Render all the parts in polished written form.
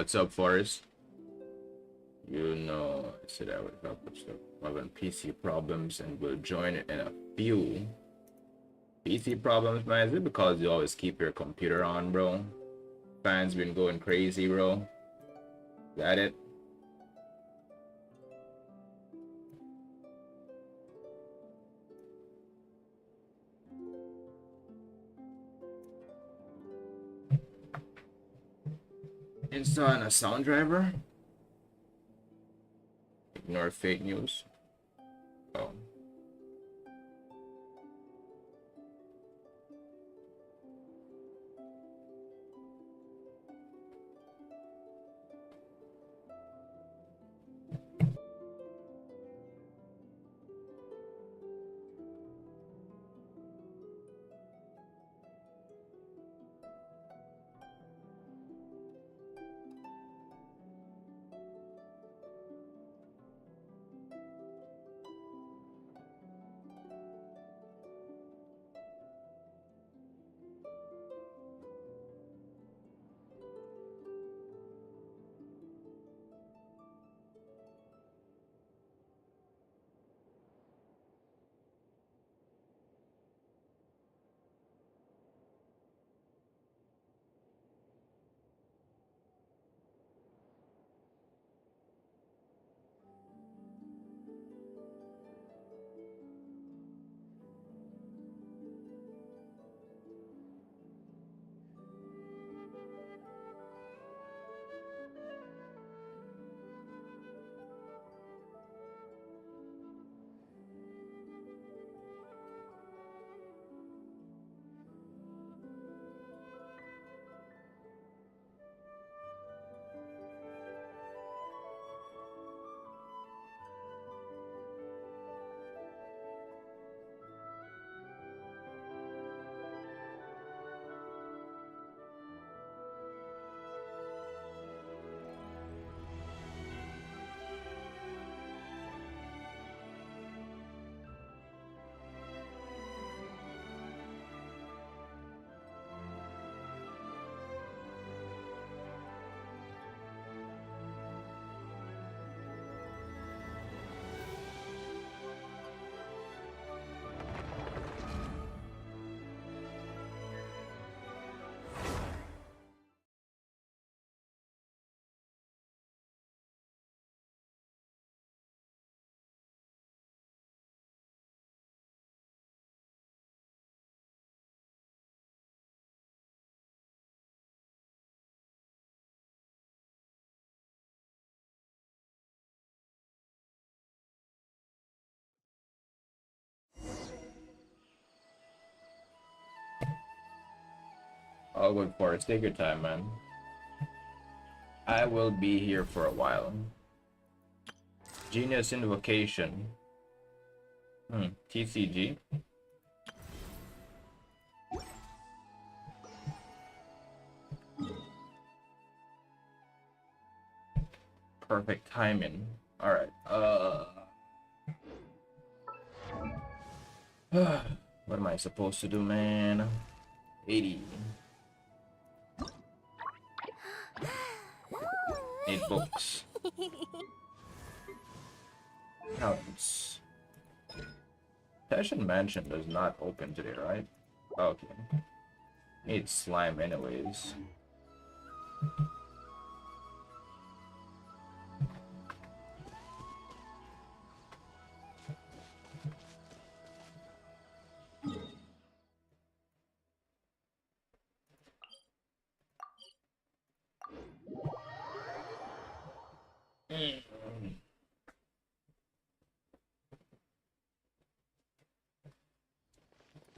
what's up, Forrest? You know, I said I would help with stuff. Having PC problems and will join in a few. PC problems, man? Is it because you always keep your computer on, bro? Fans been going crazy, bro. Is that it? Installing a sound driver? Ignore fake news. Oh. All good, Forrest. Take your time, man. I will be here for a while. Genius Invocation. TCG. Perfect timing. Alright. What am I supposed to do, man? 80. 8 books. Counts. Passion Mansion does not open today, right? Okay. Need slime anyways.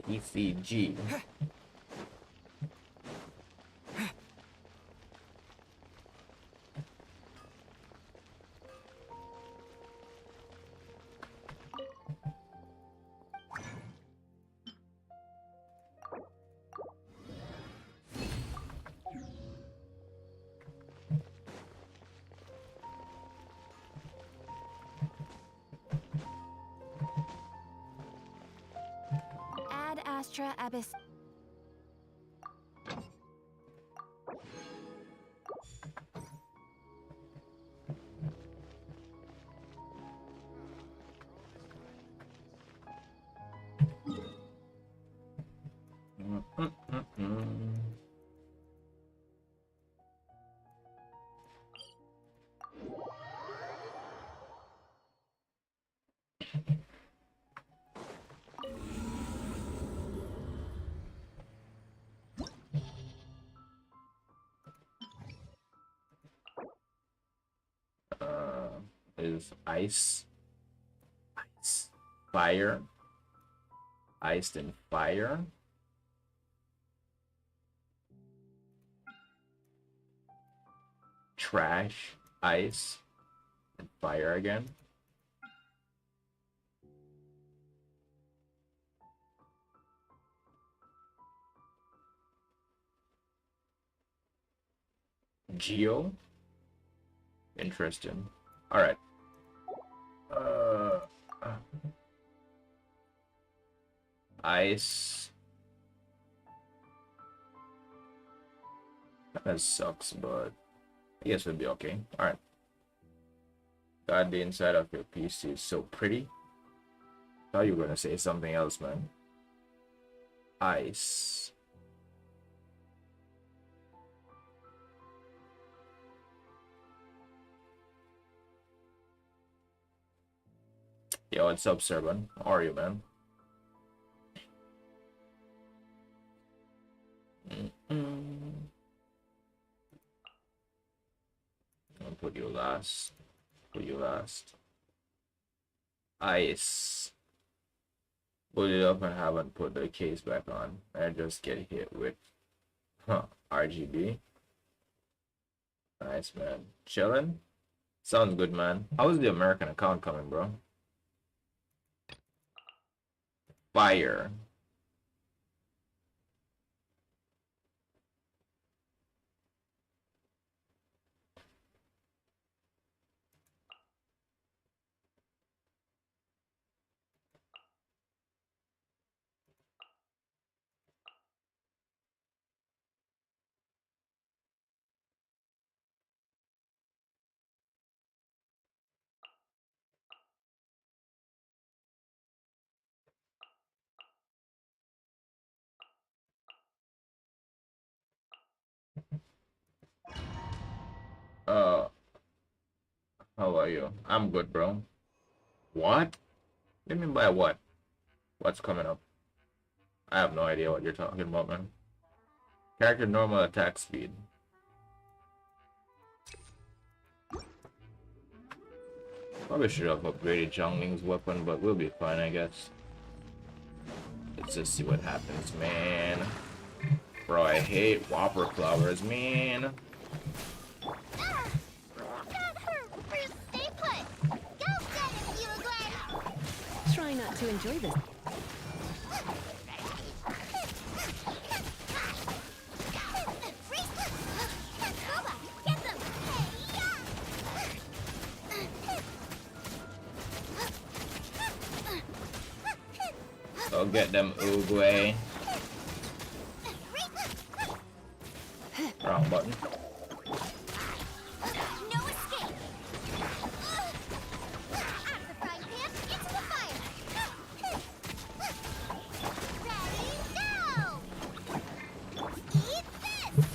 ECG. Ad Astra Abyss. Is ice, fire, iced and fire. Trash, ice, and fire again. Geo. Interesting. All right. Ice. That sucks, but I guess it'll be okay. All right. God, the inside of your PC is so pretty. Thought you were gonna say something else, man. Ice. Yo, what's up, Serban? How are you, man? I'll put you last. Put you last. Ice. Put it up and haven't put the case back on. I just get hit with RGB. Nice, man. Chilling? Sounds good, man. How's the American account coming, bro? Fire. How are you? I'm good, bro. What? What do you mean by what? What's coming up? I have no idea what you're talking about, man. Character normal attack speed. Probably should have upgraded Zhongling's weapon, but we'll be fine, I guess. Let's just see what happens, man. Bro, I hate Whopper flowers, man. Try not to enjoy this. Go get them, Oogway. Wrong button. No escape. Out of the frying pan, into the fire. Ready, go! Eat this!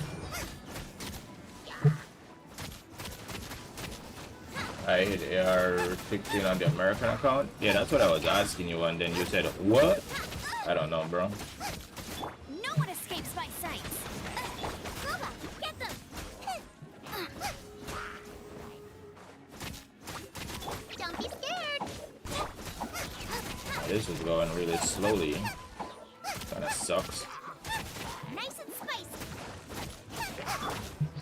I hit AR-16 on the American account? Yeah, that's what I was asking you, and then you said, what? I don't know, bro. No one escapes my sights. Boba, get them! Don't be scared. This is going really slowly. Kinda sucks. Nice and spicy.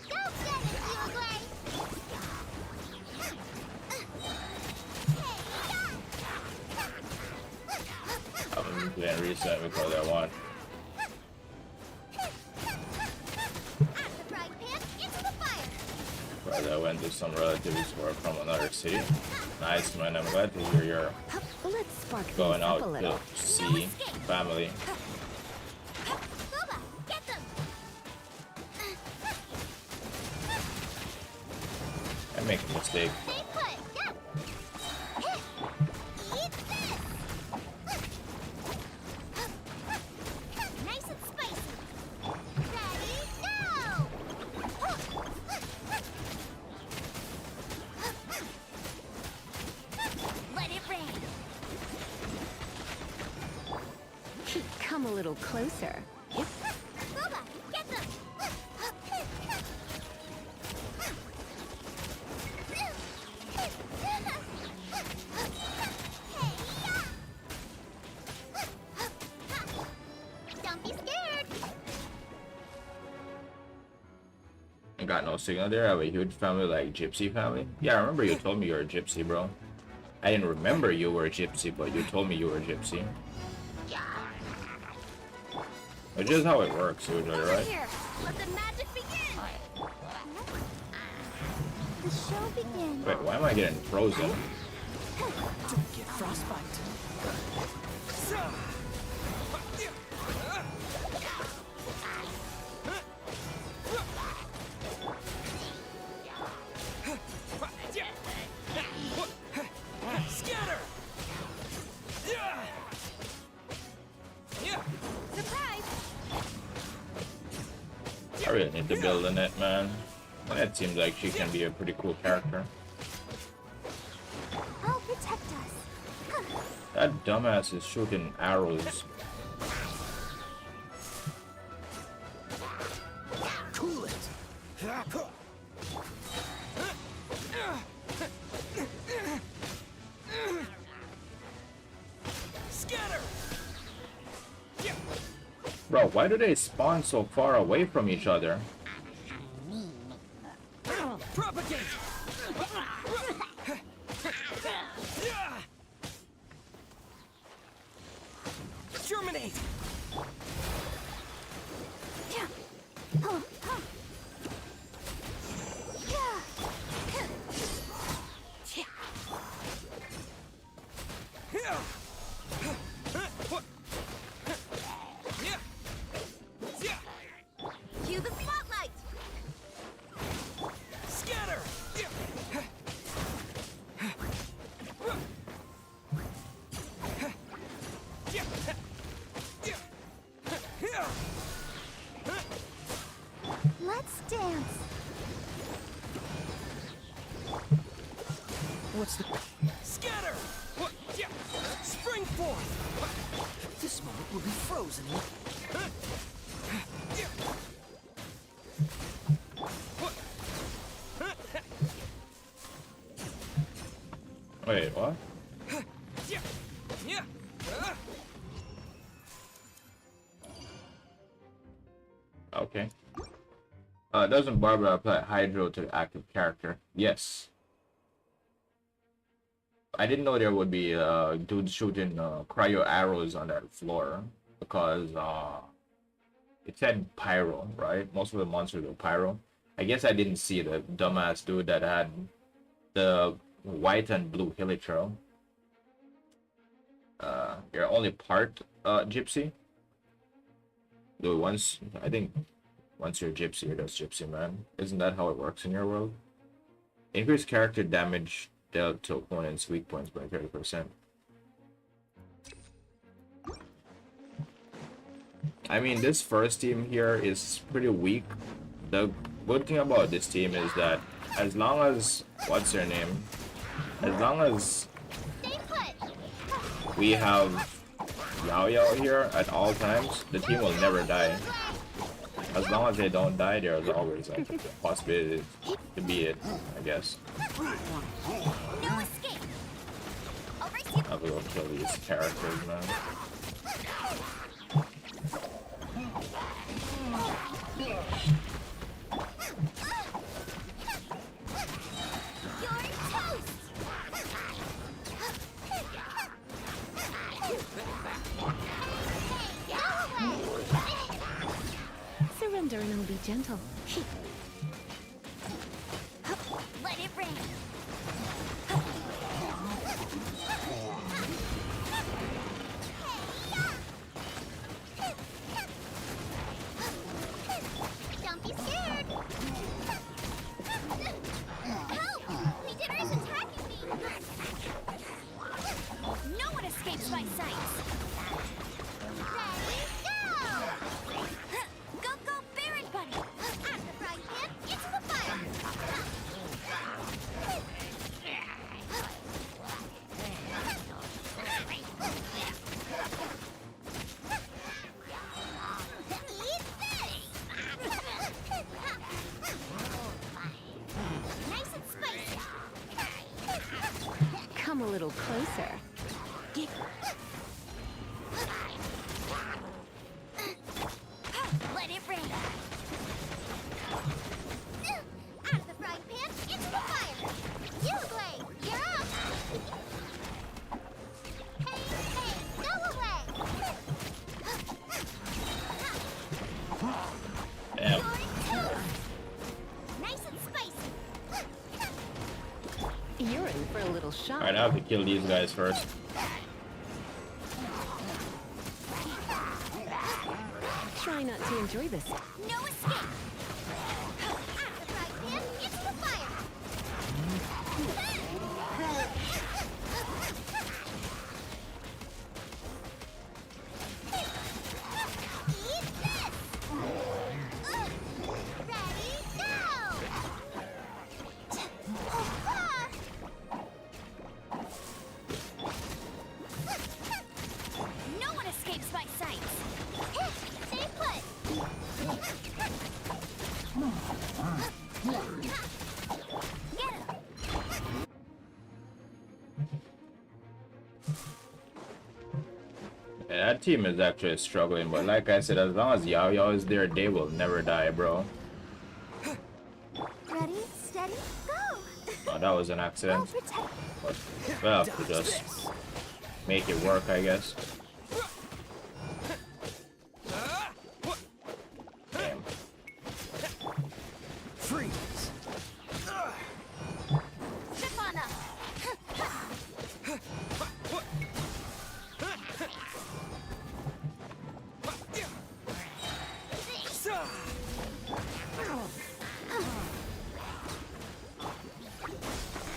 Go get it, Uruguay. I'm getting reset because I want. Out of the frying pan, into the fire. Because I went to some relatives who are from another city. Nice, man. I'm glad to hear you're Let's spark going things up out a little. to see family. Boba, get them. I make a mistake. Stay put. Go. Eat this. Nice and spicy. Ready, go. Let it rain. come a little closer. Booba, get them! Don't be scared! I got no signal there. I have a huge family like Gypsy family. Yeah, I remember you told me you're a Gypsy, bro. I didn't remember you were a Gypsy, but you told me you were a Gypsy. Which is how it works usually, Over right? here! Let the magic begin! The show begins. Wait, why am I getting frozen? Don't get frostbite. Scatter! Surprise! I really need to build a net, man. That seems like she can be a pretty cool character. I'll protect us. That dumbass is shooting arrows. Cool it! Scatter! Bro, why do they spawn so far away from each other? Propagate! Germinate! Cue the spotlight! Scatter! Let's dance. What's the... Scatter! Spring forth! This moment will be frozen. Wait, what? Okay. Doesn't Barbara apply Hydro to the active character? Yes. I didn't know there would be dudes shooting cryo arrows on that floor because it said pyro, right? Most of the monsters were pyro. I guess I didn't see the dumbass dude that had the white and blue hilichurl. You're only part gypsy. Dude, I think once you're gypsy, you're just gypsy, man. Isn't that how it works in your world? Increase character damage dealt to opponents' weak points by 30%. I mean, this first team here is pretty weak. The good thing about this team is that as long as what's her name? As long as Stay put! we have HoYoverse here at all times, the team will never die. As long as they don't die, there's always a possibility to be it, I guess. No escape! Oversee I will go kill these characters, man. You're toast! Surrender and I'll be gentle. Let it rain! Don't be scared! Help! Leader is attacking me! No one escapes my sight! Ready, go! Go, go, Baron Bunny! I'm the prize come a little closer. Let it rain. Out of the frying pan, into the fire. You play. You're up. Hey, go away. Damn. You're toast. Nice and spicy. You're in for a little shock. Alright, I have to kill these guys first. Try not to enjoy this. No escape. Out of the frying pan, into the fire. Eat this. Ready, go. No one escapes my sights. Stay put. Get him. Yeah, that team is actually struggling, but like I said, as long as HoYoverse is there, they will never die, bro. Ready, steady, go. Oh, that was an I'll accident. protect. But we'll have to just make it work, I guess. Damn. Freeze. Trip on up.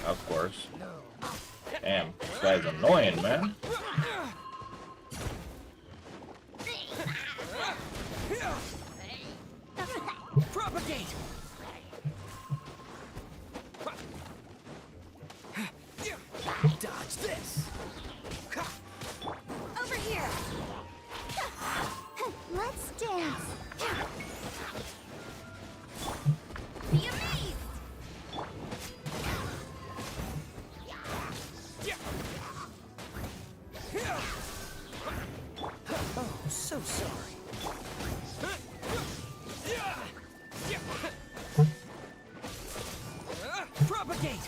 Of course. Damn, this guy's annoying, man. Propagate. Dodge this. Over here. Let's dance. Be amazed. Oh, so sorry. Propagate.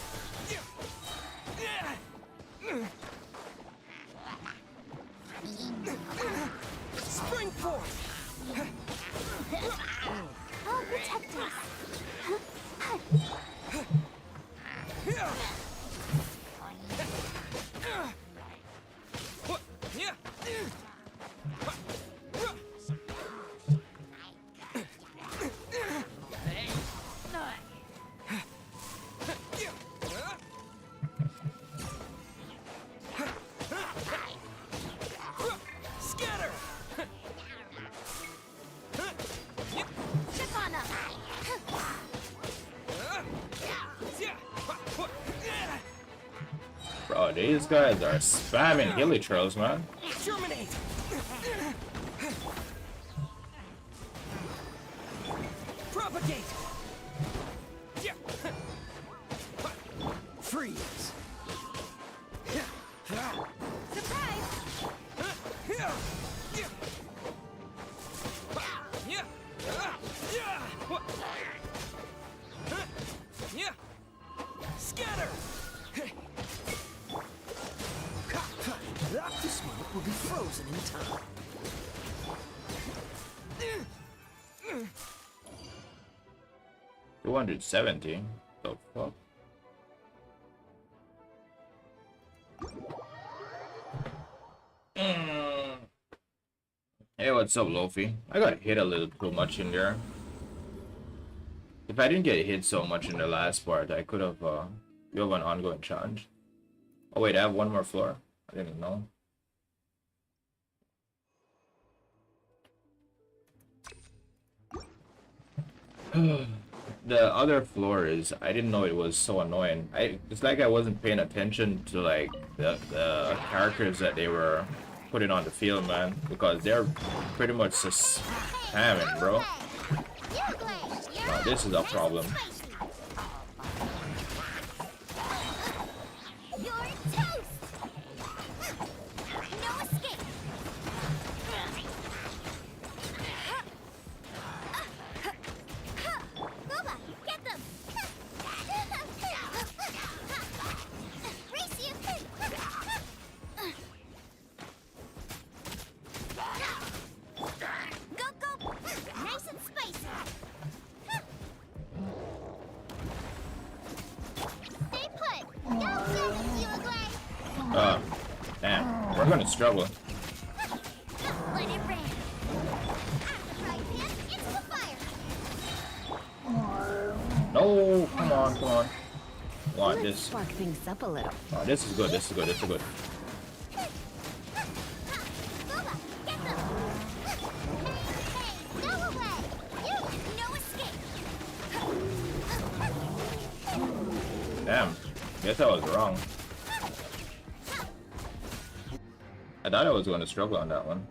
Spring forth. I'll protect us. Scatter. Trip on up. Bro, these guys are spamming hilly trails, man. Germinate. Propagate. Freeze. Surprise. Scatter. The smoke will be frozen in time. 270. The fuck? Hey, what's up, Lofi? I got hit a little too much in there. If I didn't get hit so much in the last part, I could have, you have an ongoing challenge. Oh wait, I have one more floor? I didn't know. The other floor is, I didn't know it was so annoying. It's like I wasn't paying attention to like the characters that they were putting on the field, man, because they're pretty much just spamming, bro. Now this is a problem. You're toast. Damn, we're gonna struggle. Let it rain. Out the frying pan into the fire. No, come on, come on. Want Let's this? spark things up a little. Oh, this is good. This is good. This is good. Booba, get them. Hey, go away. You, no escape. Damn, guess I was wrong. I thought I was going to struggle on that one.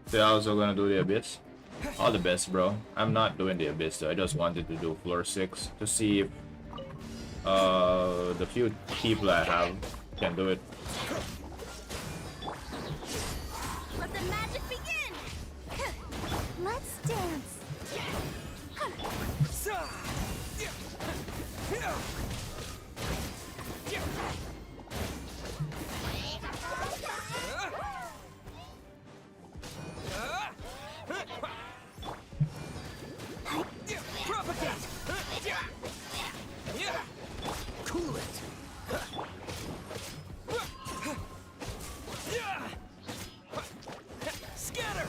So I was going to do the abyss. All the best, bro. I'm not doing the abyss though. I just wanted to do floor 6 to see if the few people I have can do it. Let the magic begin. Let's dance. Propagate. Cool it. Scatter.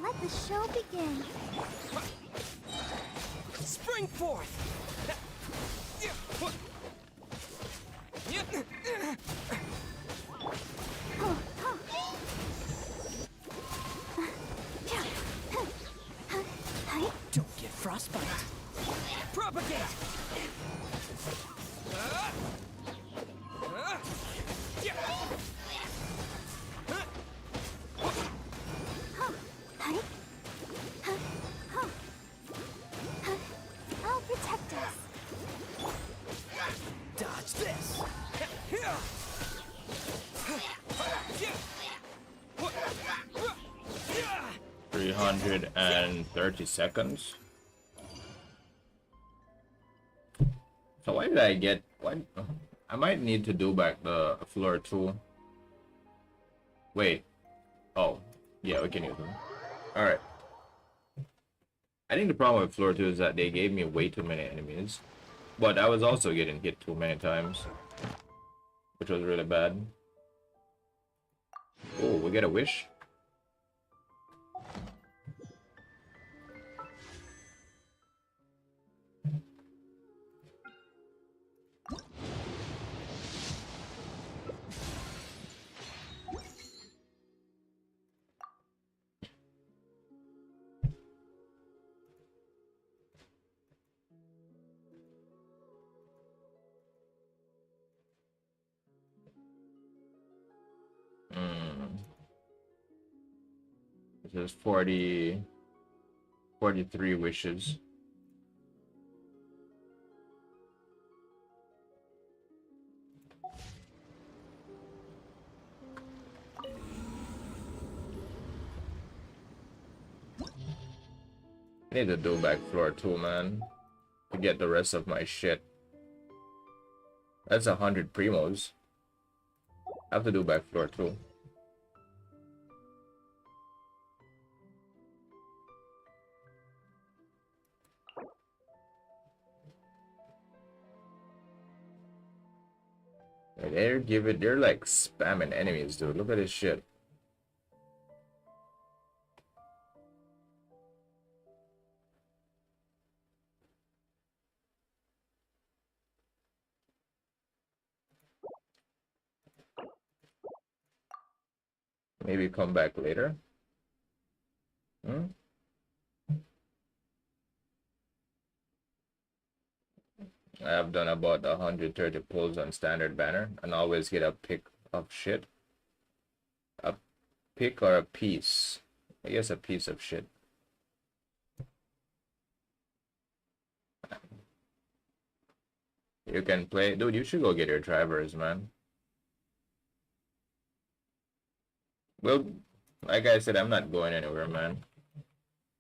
Let the show begin. Spring forth. Don't get frostbite. Propagate. I'll protect us. Dodge this. 330 seconds. So why did I get? Why? I might need to do back the floor 2. Wait. Oh, yeah, we can use them. All right. I think the problem with floor 2 is that they gave me way too many enemies, but I was also getting hit too many times, which was really bad. Oh, we get a wish. This is 43 wishes. I need to do back floor 2, man, to get the rest of my shit. That's 100 primos. I have to do back floor 2. They're like spamming enemies, dude. Look at this shit. Maybe come back later. I have done about 130 pulls on standard banner and always get a pick of shit. A pick or a piece. I guess a piece of shit. You can play. Dude, you should go get your drivers, man. Well, like I said, I'm not going anywhere, man.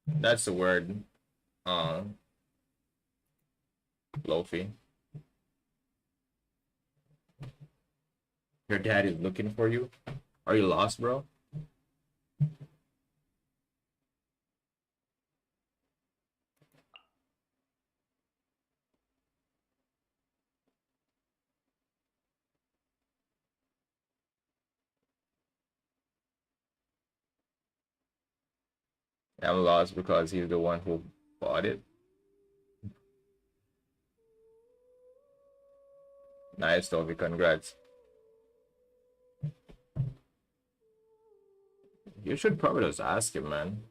That's the word. Lofi. Your dad is looking for you? Are you lost, bro? I'm lost because he's the one who bought it. Nice, Toby. Congrats. You should probably just ask him, man.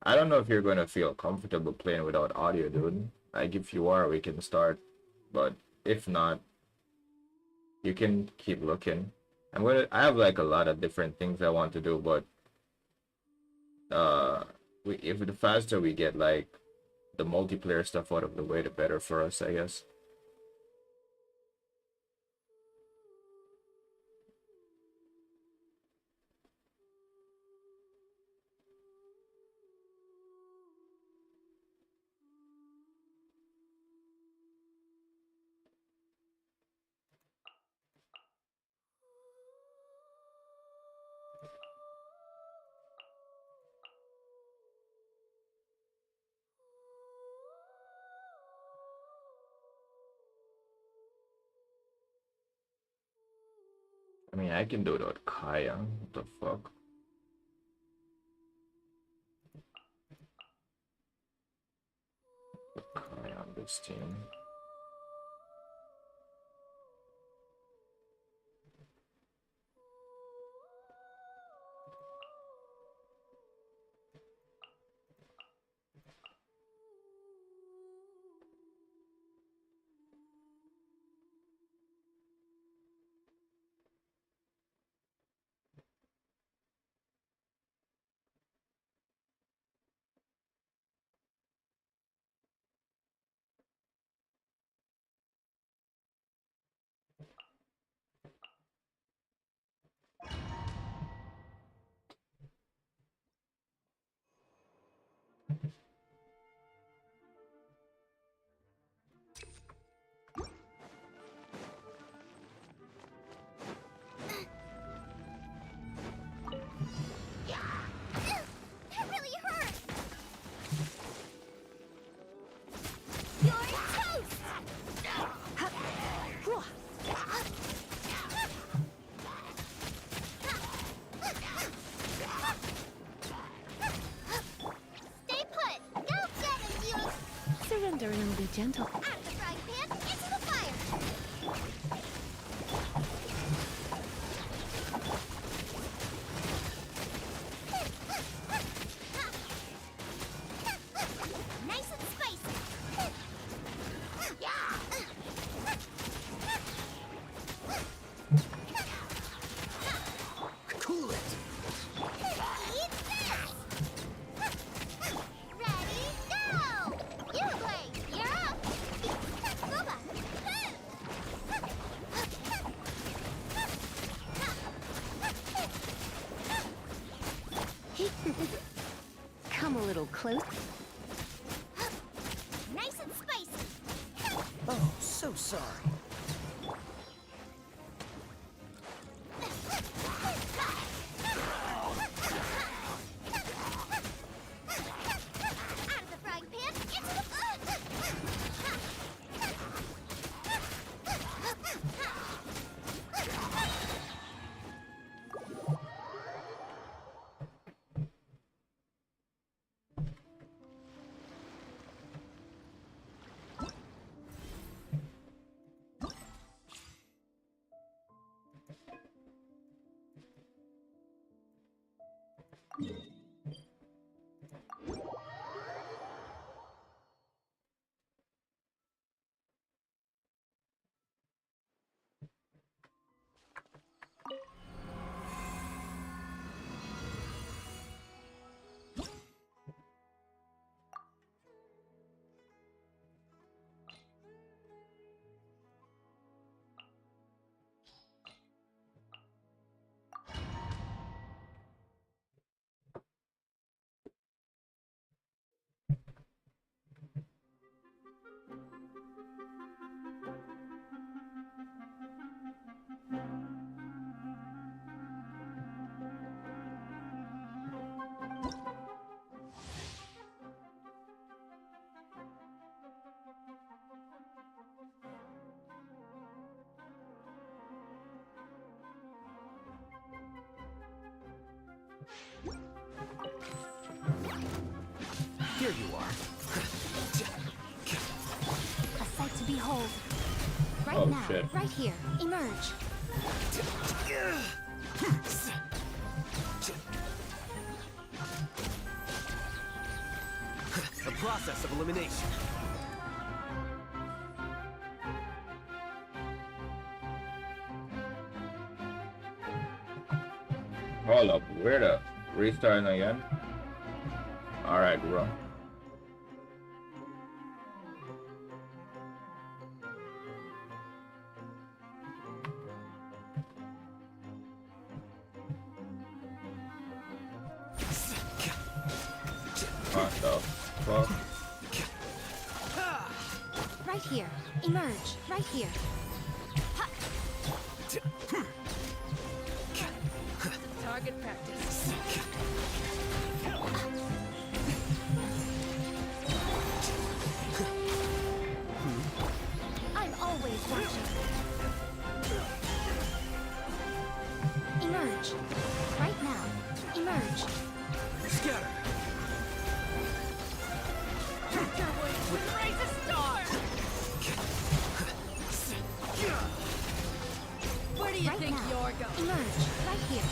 I don't know if you're gonna feel comfortable playing without audio, dude. Like, if you are, we can start. But if not, you can keep looking. I have like a lot of different things I want to do, but if the faster we get like the multiplayer stuff out of the way, the better for us, I guess. I mean, I can do it with Kaya. What the fuck? Put Kaya on this team. That really hurt. You're toast. Stay put. Go get him, you. Surrender and be gentle. Out of the frying pan, into the fire. Nice and spicy. Cool it. Eat this. Ready, go. You play. You're up. Boba. Come a little close. Nice and spicy. Oh, so sorry. Out of the frying pan, into the Here you are. A sight to behold. Right Oh, now, shit. right here. Emerge. A process of elimination. Hold up, where the restarting again? Alright, bro. What the fuck? Right here. Emerge. Right here. Target practice. I'm always watching. Emerge. Right now. Emerge. Scatter. Raise a star! Where do you Right think now. you're going? Emerge. Right here.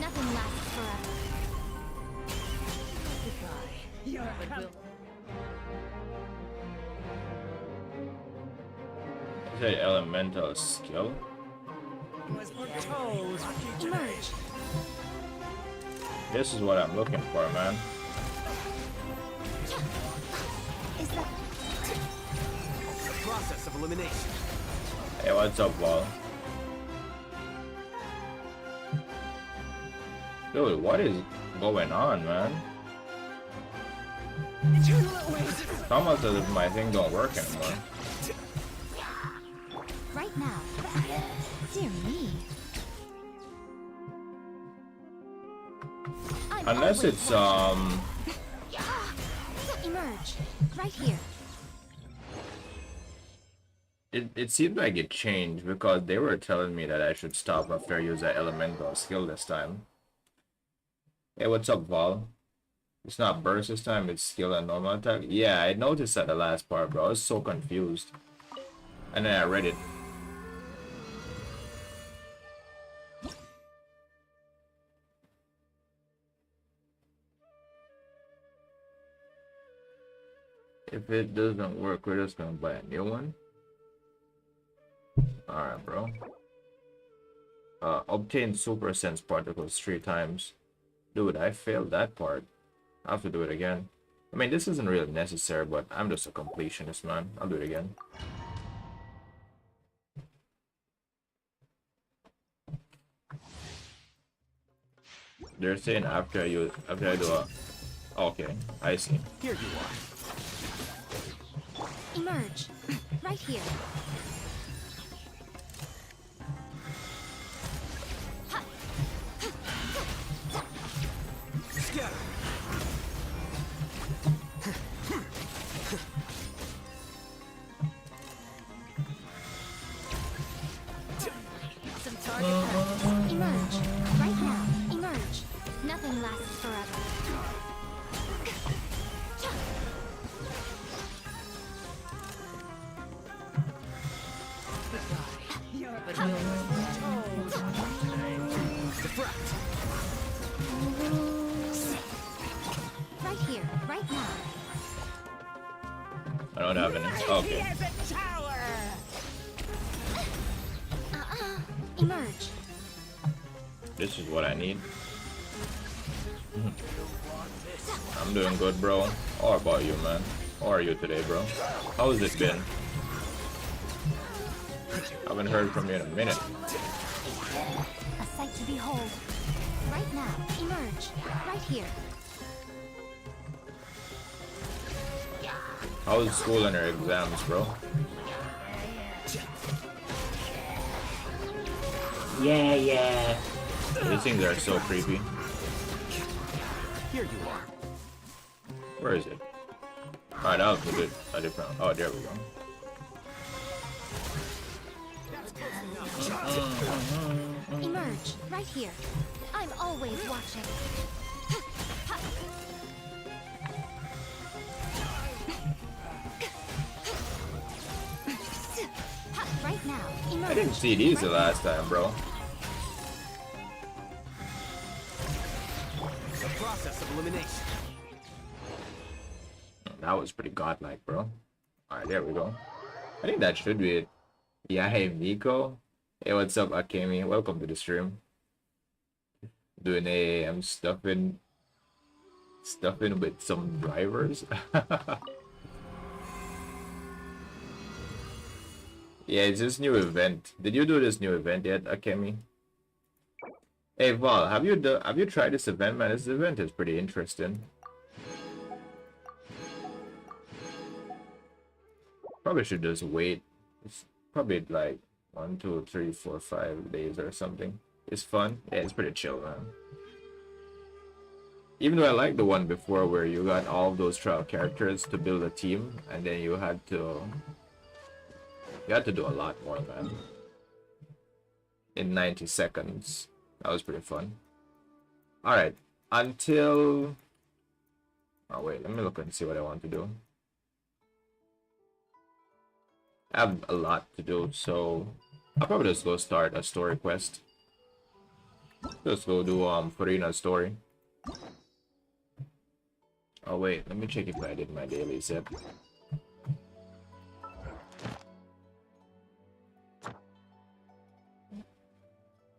Nothing lasts forever. Goodbye. You're coming. Is that elemental skill? Was for toes. Emerge. This is what I'm looking for, man. Is that A process of elimination. Hey, what's up, Wall? Dude, what is going on, man? It's almost as if my thing don't work anymore. right now? Dear me. I'm Unless always it's watching. Emerge. Right here. It seemed like it changed because they were telling me that I should stop after I use that elemental skill this time. Hey, what's up, Val? It's not burst this time, it's skill and normal attack. Yeah, I noticed that the last part, bro. I was so confused. And then I read it. If it doesn't work, we're just gonna buy a new one. Alright, bro. Obtain super sense particles 3 times. Dude, I failed that part. I have to do it again. I mean, this isn't really necessary, but I'm just a completionist, man. I'll do it again. They're saying after I do a... Okay, I see. Here you are. Emerge. Right here. Scatter. Some target practice. Emerge. Right now. Emerge. Nothing lasts forever. You're coming. Toes. Deflect. Right here. Right now. I don't have any. Okay. He has a tower! Emerge. This is what I need. I'm doing good, bro. How about you, man? How are you today, bro? How's it been? Haven't heard from you in a minute. A sight to behold. Right now. Emerge. Right here. How's school and your exams, bro? Yeah. These things are so creepy. Here you are. Where is it? Alright, that was a different. Oh, there we go. Emerge. Right here. I'm always watching. Now, I emerge. didn't see these the last time, bro. The process of elimination. That was pretty godlike, bro. Alright, there we go. I think that should be it. Yeah, hey, Miko. Hey, what's up, Akemi? Welcome to the stream. Doing a stuffing with some drivers. Yeah, it's this new event. Did you do this new event yet, Akemi? Hey Val, have you tried this event, man? This event is pretty interesting. Probably should just wait. It's probably like 1, 2, 3, 4, 5 days or something. It's fun. Yeah, it's pretty chill, man. Even though I like the one before where you got all of those trial characters to build a team, and then you had to do a lot more, man. In 90 seconds. That was pretty fun. Alright. Until... Oh wait, let me look and see what I want to do. I have a lot to do, so I'll probably just go start a story quest. Just go do Farina's story. Oh wait, let me check if I did my daily zip.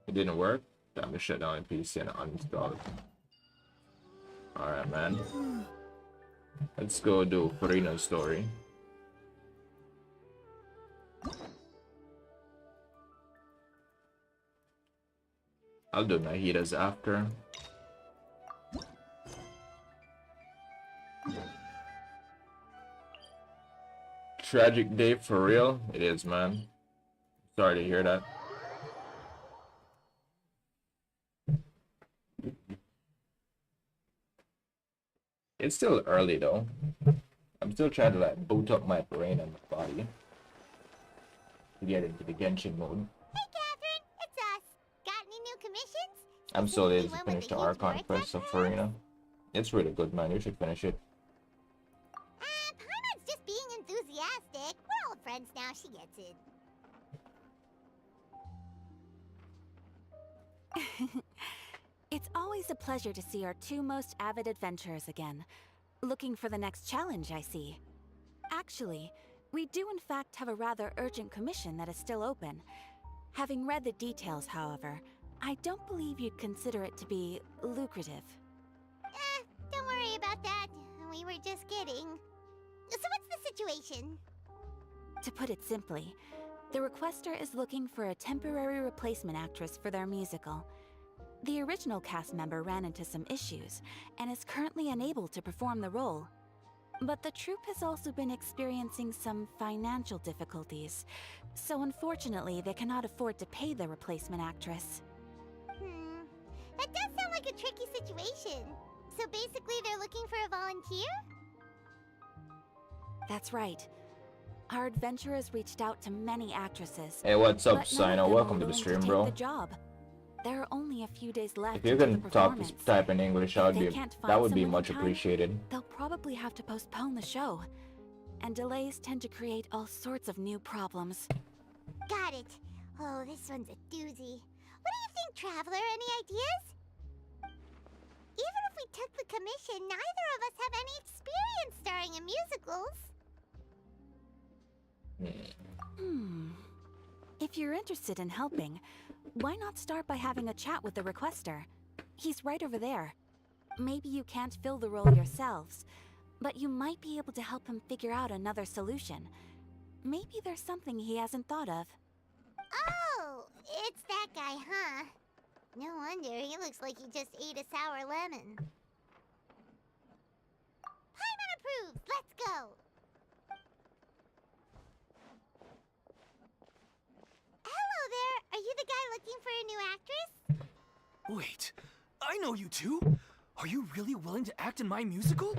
It didn't work. Time to shut down the PC and uninstall it. Alright, man. Let's go do Farina's story. I'll do Nahida's after. Tragic day for real? It is, man. Sorry to hear that. It's still early though. I'm still trying to like boot up my brain and my body to get into the Genshin mode. Hey, Catherine, it's us. Got any new commissions? I'm so lazy to Specifically one finish the with Archon huge quest of words Farina. It's really good, man. You should finish it. Paimon's just being enthusiastic. We're old friends now, she gets it. It's always a pleasure to see our two most avid adventurers again. Looking for the next challenge, I see. Actually, we do in fact have a rather urgent commission that is still open. Having read the details, however, I don't believe you'd consider it to be lucrative. Don't worry about that. We were just kidding. So what's the situation? To put it simply, the requester is looking for a temporary replacement actress for their musical. The original cast member ran into some issues and is currently unable to perform the role. But the troupe has also been experiencing some financial difficulties, so unfortunately they cannot afford to pay the replacement actress. That does sound like a tricky situation. So basically they're looking for a volunteer? That's right. Our adventurers reached out to many actresses. Hey, what's up, but none of Sino? them Welcome were to the willing stream, take bro. the job. There are only a few days left If you until can the talk performance. type in English, If they can't that find would be someone in much time, appreciated. They'll probably have to postpone the show. And delays tend to create all sorts of new problems. Got it. Oh, this one's a doozy. What do you think, Traveler? Any ideas? Even if we took the commission, neither of us have any experience starring in musicals. If you're interested in helping, why not start by having a chat with the requester? He's right over there. Maybe you can't fill the role yourselves, but you might be able to help him figure out another solution. Maybe there's something he hasn't thought of. Oh, it's that guy, huh? No wonder, he looks like he just ate a sour lemon. Paimon approves! Let's go! Hello there! Are you the guy looking for a new actress? Wait, I know you two. Are you really willing to act in my musical?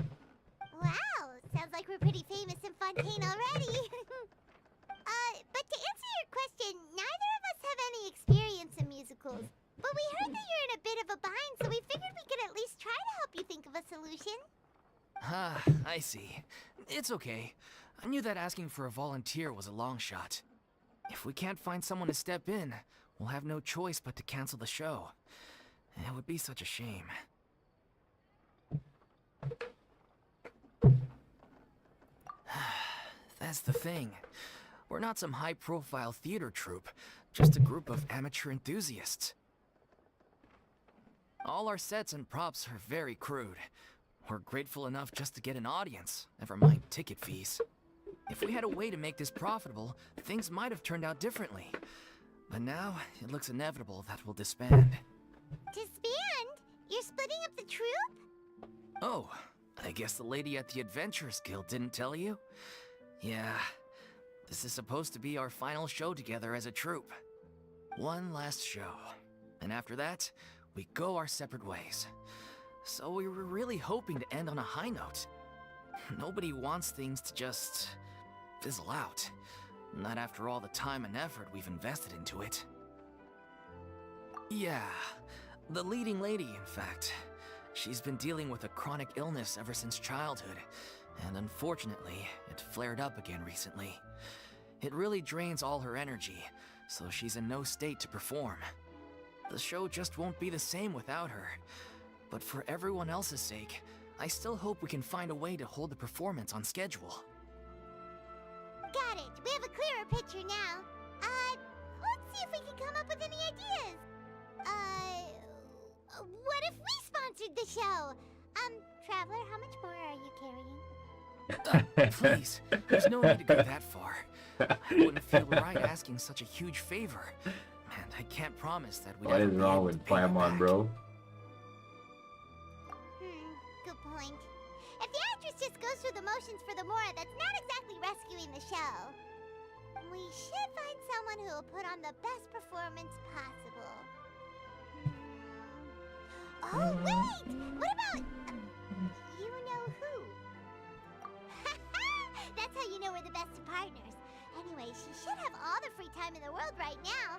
Wow, sounds like we're pretty famous in Fontaine already. But to answer your question, neither of us have any experience in musicals. But we heard that you're in a bit of a bind, so we figured we could at least try to help you think of a solution. Ah, I see. It's okay. I knew that asking for a volunteer was a long shot. If we can't find someone to step in, we'll have no choice but to cancel the show. It would be such a shame. That's the thing. We're not some high-profile theater troupe, just a group of amateur enthusiasts. All our sets and props are very crude. We're grateful enough just to get an audience, never mind ticket fees. If we had a way to make this profitable, things might have turned out differently. But now, it looks inevitable that we'll disband. Disband? You're splitting up the troupe? Oh, I guess the lady at the Adventurers Guild didn't tell you? Yeah, this is supposed to be our final show together as a troupe. One last show. And after that, we go our separate ways. So we were really hoping to end on a high note. Nobody wants things to just fizzle out. Not after all the time and effort we've invested into it. Yeah, the leading lady, in fact. She's been dealing with a chronic illness ever since childhood, and unfortunately, it flared up again recently. It really drains all her energy, so she's in no state to perform. The show just won't be the same without her. But for everyone else's sake, I still hope we can find a way to hold the performance on schedule. Got it. We have a clearer picture now. Let's see if we can come up with any ideas. What if we sponsored the show? Traveler, how much more are you carrying? Please, there's no need to go that far. I wouldn't feel right asking such a huge favor. And I can't promise that we'd What ever is be wrong able with to pay her Paimon, back. bro? Good point. If the actress just goes through the motions for the Mora, that's not exactly rescuing the show. We should find someone who will put on the best performance possible. Oh, wait! What about... you know who? That's how you know we're the best of partners. Anyway, she should have all the free time in the world right now.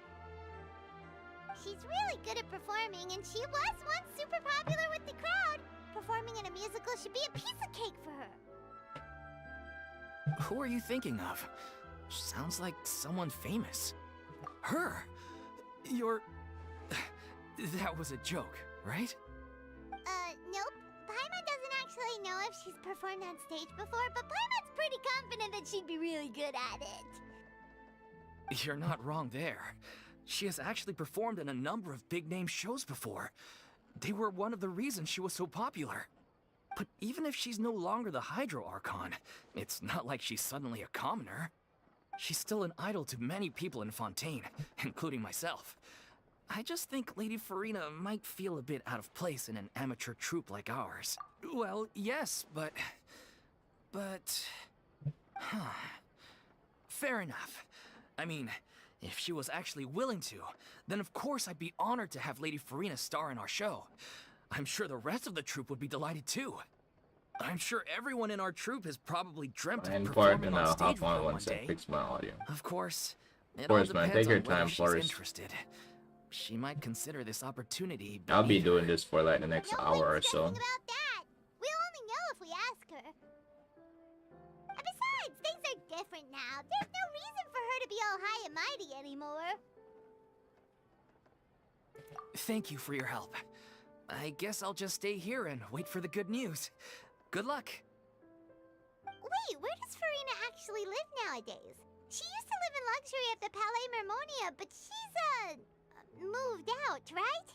She's really good at performing, and she was once super popular with the crowd. Performing in a musical should be a piece of cake for her. Who are you thinking of? Sounds like someone famous. Her? You're... That was a joke, right? Nope. Paimon doesn't actually know if she's performed on stage before, but Paimon's pretty confident that she'd be really good at it. You're not wrong there. She has actually performed in a number of big-name shows before. They were one of the reasons she was so popular. But even if she's no longer the Hydro Archon, it's not like she's suddenly a commoner. She's still an idol to many people in Fontaine, including myself. I just think Lady Farina might feel a bit out of place in an amateur troupe like ours. Well, yes, but... Fair enough. I mean, if she was actually willing to, then of course I'd be honored to have Lady Farina star in our show. I'm sure the rest of the troupe would be delighted too. I'm sure everyone in our troupe has probably dreamt of And part performing and on I'll stage hop on with her one once I day. fix my audio. Of course, it course, all man. depends Take your on whether time, she's Forrest. interested. She might consider this opportunity. I'll be beneath doing her. this for like the next No hour or one's so. stressing about that. We'll only know if we ask her. And besides, things are different now. There's no reason for her to be all high and mighty anymore. Thank you for your help. I guess I'll just stay here and wait for the good news. Good luck. Wait, where does Farina actually live nowadays? She used to live in luxury at the Palais Mermonia, but she's, moved out, right?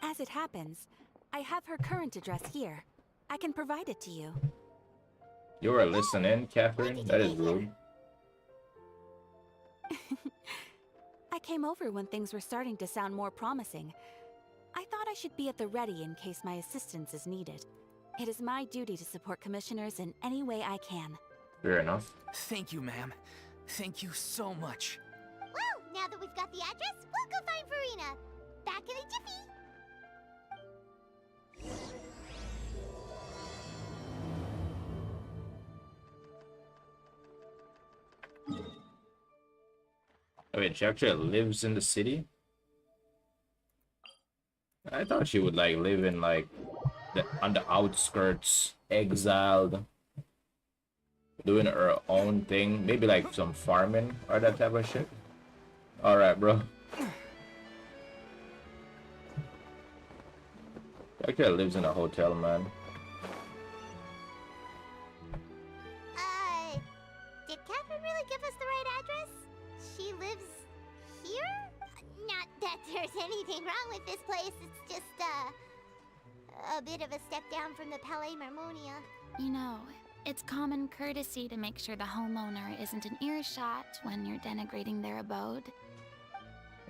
As it happens, I have her current address here. I can provide it to you. You were listening, Catherine? That is rude. I came over when things were starting to sound more promising. I thought I should be at the ready in case my assistance is needed. It is my duty to support commissioners in any way I can. Fair enough. Thank you, ma'am. Thank you so much. Well, now that we've got the address, we'll go find Farina. Back in a jiffy. Oh, wait, she actually lives in the city? I thought she would like live in like on the outskirts, exiled, doing her own thing, maybe like some farming or that type of shit. Alright, bro. That kid lives in a hotel, man. Did Catherine really give us the right address? She lives here? Not that there's anything wrong with this place. It's just, a bit of a step down from the Palais Marmonia. You know, it's common courtesy to make sure the homeowner isn't an earshot when you're denigrating their abode.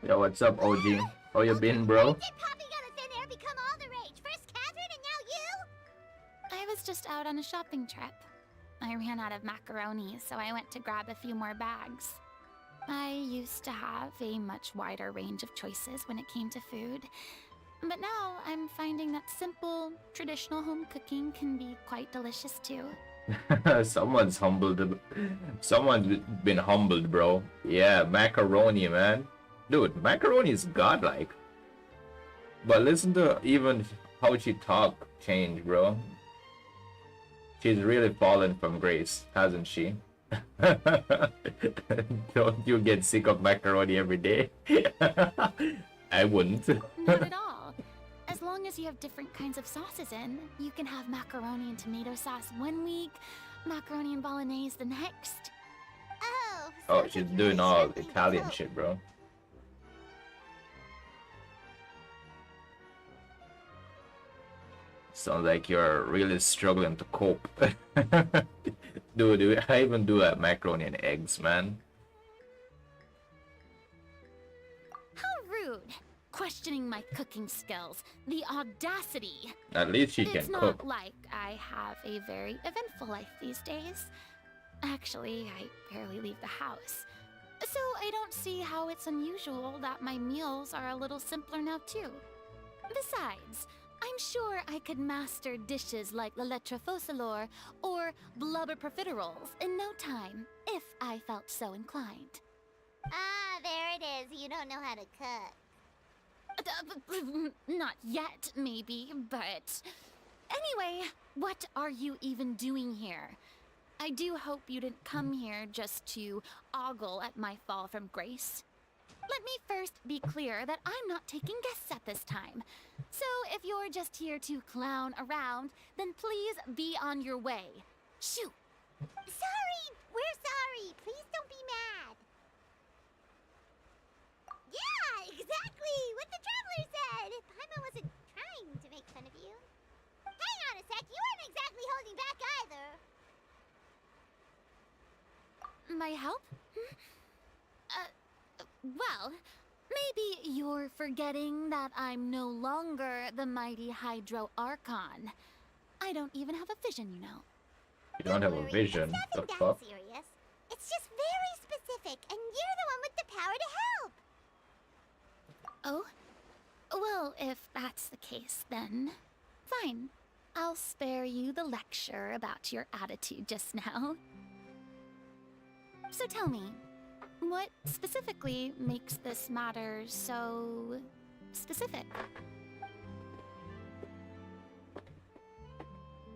Yo, what's up, OG? How you been, bro? Did popping on a thin air become all the rage? First Catherine and now you? I was just out on a shopping trip. I ran out of macaroni, so I went to grab a few more bags. I used to have a much wider range of choices when it came to food. But now I'm finding that simple, traditional home cooking can be quite delicious too. Someone's been humbled, bro. Yeah, macaroni, man. Dude, macaroni is godlike. But listen to even how she talk change, bro. She's really fallen from grace, hasn't she? Don't you get sick of macaroni every day? I wouldn't. Not at all. As long as you have different kinds of sauces in, you can have macaroni and tomato sauce one week, macaroni and bolognese the next. Oh. Oh, sounds she's like doing you're all struggling to Italian cope. shit, bro. Sounds like you're really struggling to cope. Dude, I even do macaroni and eggs, man. How rude! Questioning my cooking skills. The audacity! At least she It's can not cook. like I have a very eventful life these days. Actually, I barely leave the house. So I don't see how it's unusual that my meals are a little simpler now too. Besides, I'm sure I could master dishes like la lettre faucilor or blubber profiteroles in no time, if I felt so inclined. Ah, there it is. You don't know how to cook. Not yet, maybe, but... Anyway, what are you even doing here? I do hope you didn't come here just to ogle at my fall from grace. Let me first be clear that I'm not taking guests at this time. So if you're just here to clown around, then please be on your way. Shoo! Sorry! We're sorry! Please don't be mad! Yeah, exactly! What the traveler said! Paimon wasn't trying to make fun of you. Hang on a sec, you weren't exactly holding back either. My help? Well, maybe you're forgetting that I'm no longer the mighty Hydro Archon. I don't even have a vision, you know. You don't have a worry, vision. It's The nothing that fuck? serious. It's just very specific, and you're the one with the power to help. Oh? Well, if that's the case, then fine. I'll spare you the lecture about your attitude just now. So tell me, what specifically makes this matter so specific?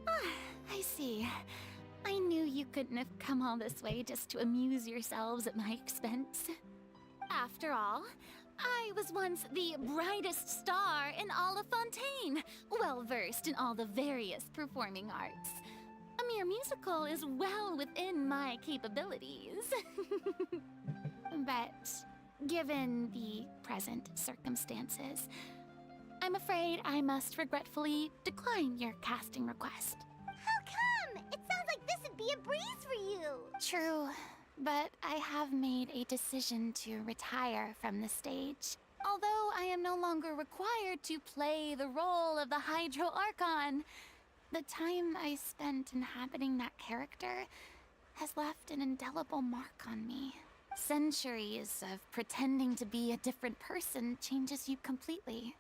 Ah, I see. I knew you couldn't have come all this way just to amuse yourselves at my expense. After all, I was once the brightest star in all of Fontaine, well versed in all the various performing arts. A mere musical is well within my capabilities. But given the present circumstances, I'm afraid I must regretfully decline your casting request. How come? It sounds like this would be a breeze for you. True, but I have made a decision to retire from the stage. Although I am no longer required to play the role of the Hydro Archon, the time I spent inhabiting that character has left an indelible mark on me. Centuries of pretending to be a different person changes you completely.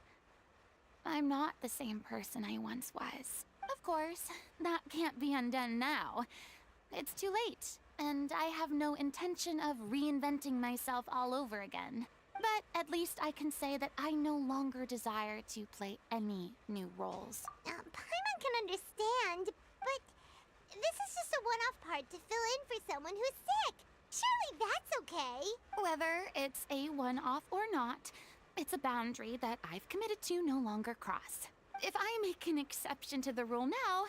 I'm not the same person I once was. Of course, that can't be undone now. It's too late, and I have no intention of reinventing myself all over again. But at least I can say that I no longer desire to play any new roles. Paimon can understand, but this is just a one-off part to fill in for someone who's sick. Surely that's okay. However, it's a one-off or not, it's a boundary that I've committed to no longer cross. If I make an exception to the rule now,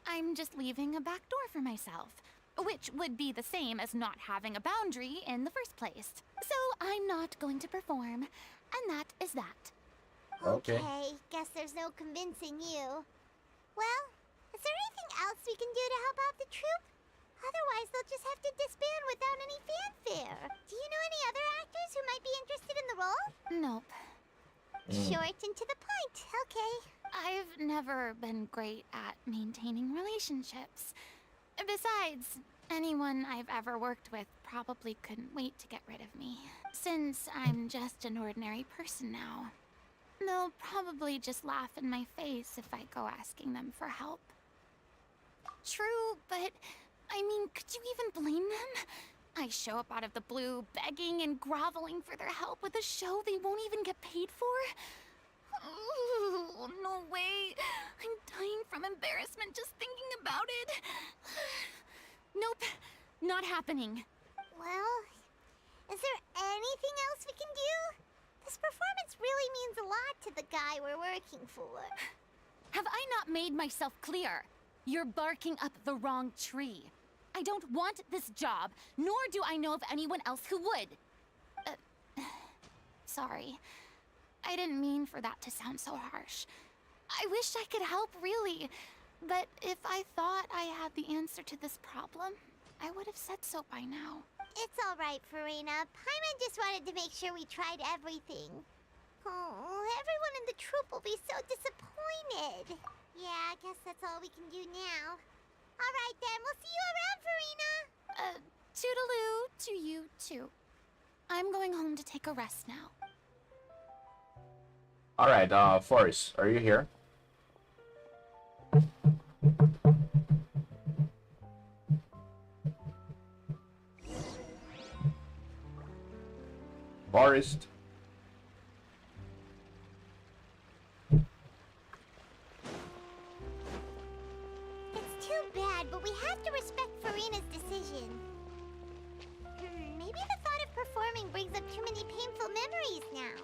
I'm just leaving a back door for myself, which would be the same as not having a boundary in the first place. So I'm not going to perform, and that is that. Okay. Guess there's no convincing you. Well, is there anything else we can do to help out the troupe? Otherwise, they'll just have to disband without any fanfare. Do you know any other actors who might be interested in the role? Nope. Short and to the point. Okay. I've never been great at maintaining relationships. Besides, anyone I've ever worked with probably couldn't wait to get rid of me. Since I'm just an ordinary person now. They'll probably just laugh in my face if I go asking them for help. True, but I mean, could you even blame them? I show up out of the blue, begging and groveling for their help with a show they won't even get paid for? Ooh, no way. I'm dying from embarrassment just thinking about it. Nope, not happening. Well, is there anything else we can do? This performance really means a lot to the guy we're working for. Have I not made myself clear? You're barking up the wrong tree. I don't want this job, nor do I know of anyone else who would. Sorry. I didn't mean for that to sound so harsh. I wish I could help, really. But if I thought I had the answer to this problem, I would have said so by now. It's all right, Farina. Paimon just wanted to make sure we tried everything. Oh, everyone in the troupe will be so disappointed. Yeah, I guess that's all we can do now. All right, then. We'll see you around, Farina. Toodaloo to you, too. I'm going home to take a rest now. Alright, Forrest, are you here? Forrest. It's too bad, but we have to respect Farina's decision. Maybe the thought of performing brings up too many painful memories now.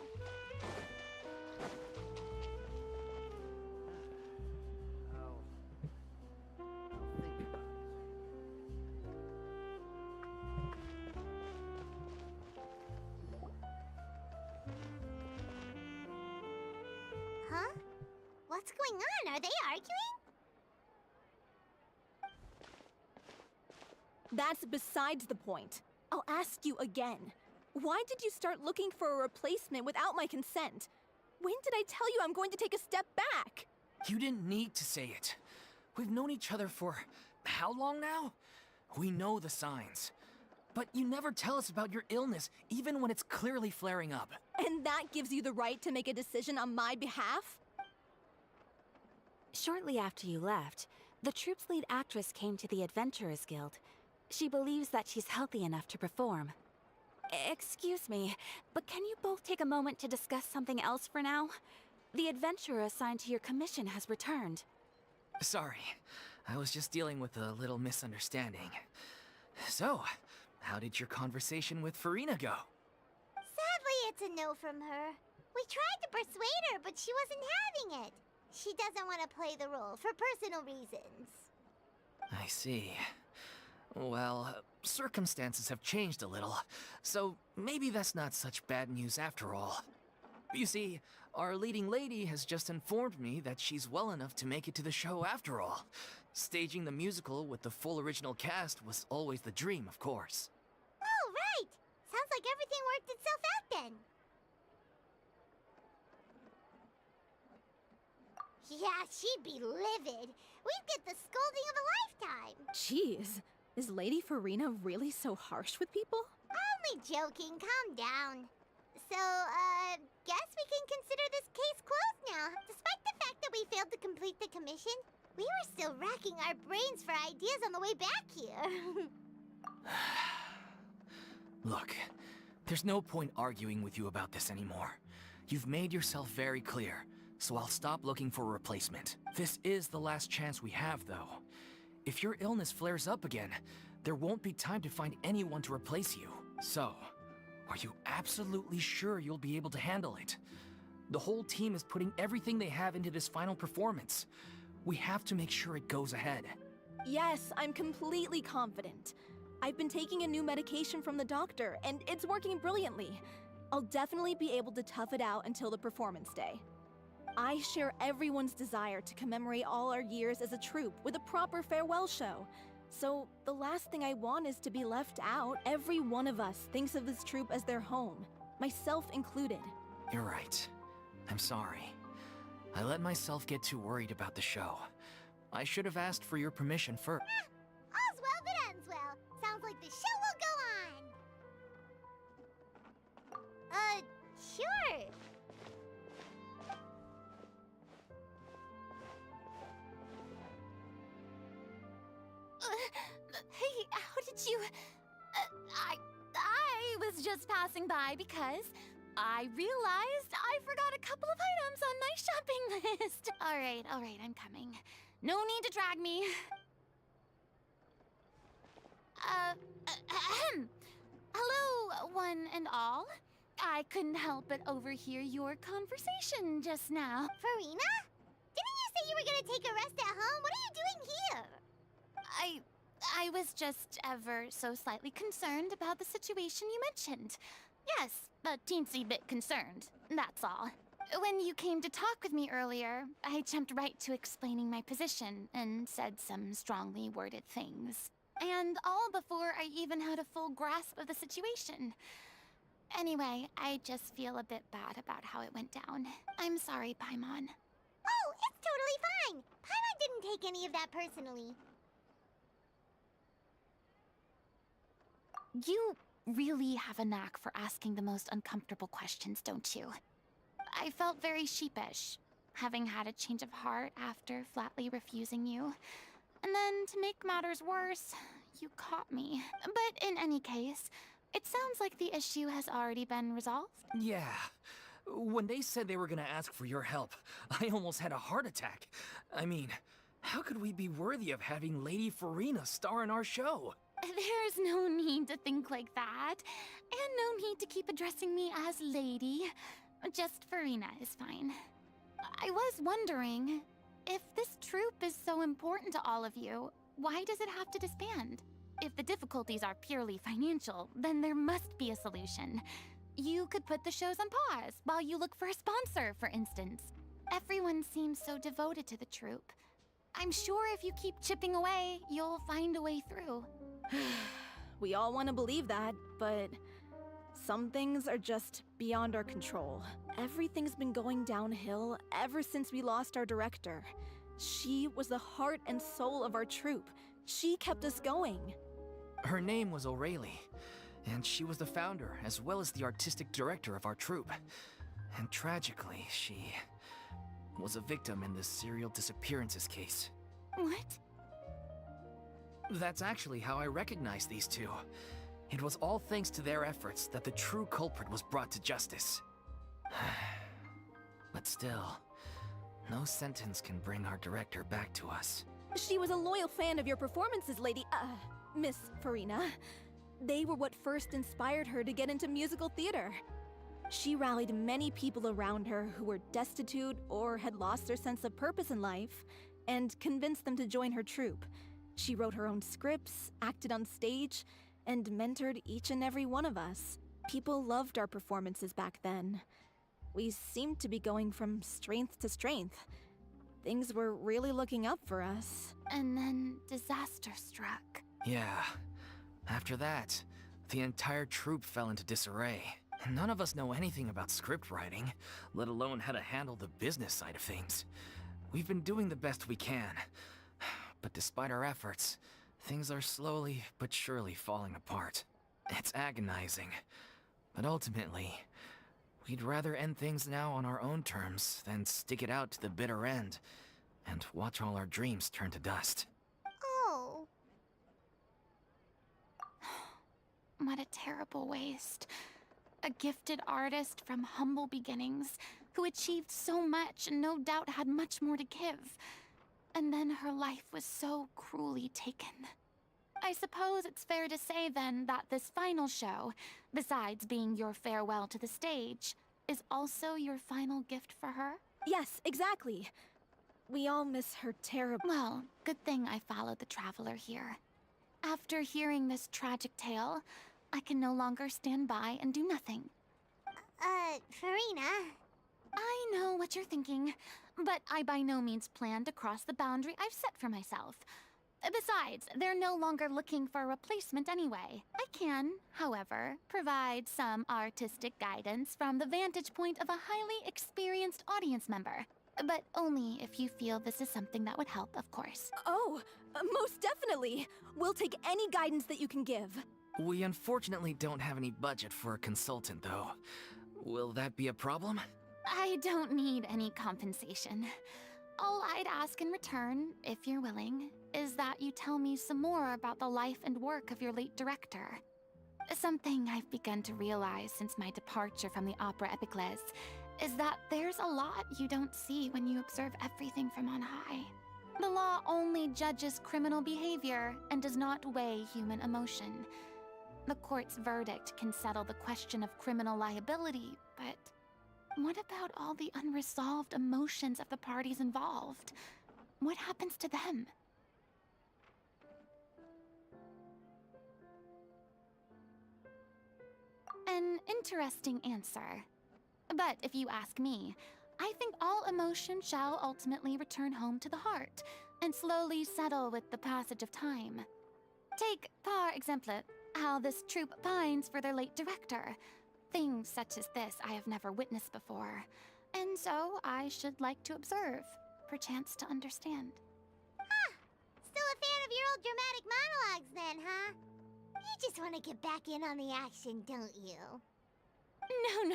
Huh? What's going on? Are they arguing? That's besides the point. I'll ask you again. Why did you start looking for a replacement without my consent? When did I tell you I'm going to take a step back? You didn't need to say it. We've known each other for how long now? We know the signs. But you never tell us about your illness, even when it's clearly flaring up. And that gives you the right to make a decision on my behalf? Shortly after you left, the troupe's lead actress came to the Adventurers Guild. She believes that she's healthy enough to perform. Excuse me, but can you both take a moment to discuss something else for now? The adventurer assigned to your commission has returned. Sorry, I was just dealing with a little misunderstanding. So, how did your conversation with Farina go? Sadly, it's a no from her. We tried to persuade her, but she wasn't having it. She doesn't want to play the role for personal reasons. I see. Well, circumstances have changed a little, so maybe that's not such bad news after all. You see, our leading lady has just informed me that she's well enough to make it to the show after all. Staging the musical with the full original cast was always the dream, of course. Oh, right! Sounds like everything worked itself out then. Yeah, she'd be livid. We'd get the scolding of a lifetime. Jeez, is Lady Farina really so harsh with people? Only joking, calm down. So, guess we can consider this case closed now. Despite the fact that we failed to complete the commission, we were still racking our brains for ideas on the way back here. Look, there's no point arguing with you about this anymore. You've made yourself very clear, so I'll stop looking for a replacement. This is the last chance we have, though. If your illness flares up again, there won't be time to find anyone to replace you. So, Are you absolutely sure you'll be able to handle it? The whole team is putting everything they have into this final performance. We have to make sure it goes ahead. Yes, I'm completely confident. I've been taking a new medication from the doctor, and it's working brilliantly. I'll definitely be able to tough it out until the performance day. I share everyone's desire to commemorate all our years as a troupe with a proper farewell show. So, the last thing I want is to be left out. Every one of us thinks of this troupe as their home, myself included. You're right. I'm sorry. I let myself get too worried about the show. I should have asked for your permission first. All's well that ends well. Sounds like the show will go on. Sure. Hey, how did you... I was just passing by because I realized I forgot a couple of items on my shopping list. All right, I'm coming. No need to drag me. Hello, one and all. I couldn't help but overhear your conversation just now. Farina? Didn't you say you were gonna take a rest at home? What are you doing here? I was just ever so slightly concerned about the situation you mentioned. Yes, a teensy bit concerned, that's all. When you came to talk with me earlier, I jumped right to explaining my position and said some strongly worded things. And all before I even had a full grasp of the situation. Anyway, I just feel a bit bad about how it went down. I'm sorry, Paimon. Oh, it's totally fine. Paimon didn't take any of that personally. You really have a knack for asking the most uncomfortable questions, don't you? I felt very sheepish, having had a change of heart after flatly refusing you. And then, to make matters worse, you caught me. But in any case, it sounds like the issue has already been resolved. Yeah. When they said they were gonna ask for your help, I almost had a heart attack. I mean, how could we be worthy of having Lady Farina star in our show? There's no need to think like that, and no need to keep addressing me as lady. Just Farina is fine. I was wondering, if this troupe is so important to all of you, why does it have to disband? If the difficulties are purely financial, then there must be a solution. You could put the shows on pause while you look for a sponsor, for instance. Everyone seems so devoted to the troupe. I'm sure if you keep chipping away, you'll find a way through. We all want to believe that, but some things are just beyond our control. Everything's been going downhill ever since we lost our director. She was the heart and soul of our troupe. She kept us going. Her name was O'Reilly, and she was the founder as well as the artistic director of our troupe. And tragically, she was a victim in the serial disappearances case. What? That's actually how I recognized these two. It was all thanks to their efforts that the true culprit was brought to justice. But still, no sentence can bring our director back to us. She was a loyal fan of your performances, Miss Farina. They were what first inspired her to get into musical theater. She rallied many people around her who were destitute or had lost their sense of purpose in life, and convinced them to join her troupe. She wrote her own scripts, acted on stage, and mentored each and every one of us. People loved our performances back then. We seemed to be going from strength to strength. Things were really looking up for us. And then disaster struck. Yeah. After that, the entire troupe fell into disarray. None of us know anything about script writing, let alone how to handle the business side of things. We've been doing the best we can. But despite our efforts, things are slowly but surely falling apart. It's agonizing. But ultimately, we'd rather end things now on our own terms than stick it out to the bitter end and watch all our dreams turn to dust. Oh. What a terrible waste. A gifted artist from humble beginnings who achieved so much and no doubt had much more to give. And then her life was so cruelly taken. I suppose it's fair to say then that this final show, besides being your farewell to the stage, is also your final gift for her? Yes, exactly. We all miss her terribly. Well, good thing I followed the traveler here. After hearing this tragic tale, I can no longer stand by and do nothing. Farina. I know what you're thinking, but I by no means plan to cross the boundary I've set for myself. Besides, they're no longer looking for a replacement anyway. I can, however, provide some artistic guidance from the vantage point of a highly experienced audience member. But only if you feel this is something that would help, of course. Oh, most definitely. We'll take any guidance that you can give. We unfortunately don't have any budget for a consultant, though. Will that be a problem? I don't need any compensation. All I'd ask in return, if you're willing, is that you tell me some more about the life and work of your late director. Something I've begun to realize since my departure from the Opera Epiclese is that there's a lot you don't see when you observe everything from on high. The law only judges criminal behavior and does not weigh human emotion. The court's verdict can settle the question of criminal liability, but what about all the unresolved emotions of the parties involved? What happens to them? An interesting answer. But if you ask me, I think all emotion shall ultimately return home to the heart and slowly settle with the passage of time. Take, par exemple, how this troupe pines for their late director. Things such as this I have never witnessed before, and so I should like to observe, perchance to understand. Still a fan of your old dramatic monologues then, huh? You just want to get back in on the action, don't you?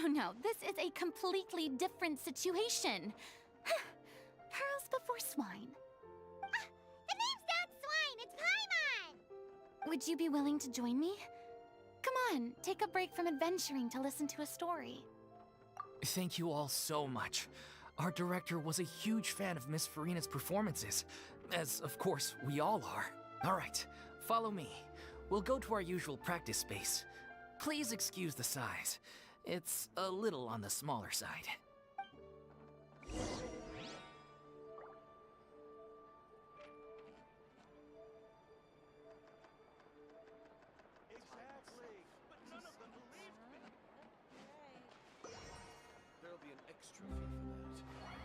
No. This is a completely different situation. Pearls before swine. The name's not Swine, it's Paimon! Would you be willing to join me? Come on, take a break from adventuring to listen to a story. Thank you all so much. Our director was a huge fan of Miss Farina's performances, as of course we all are. All right, follow me. We'll go to our usual practice space. Please excuse the size. It's a little on the smaller side. Exactly. But none of them believed me. There'll be an extra fee for that.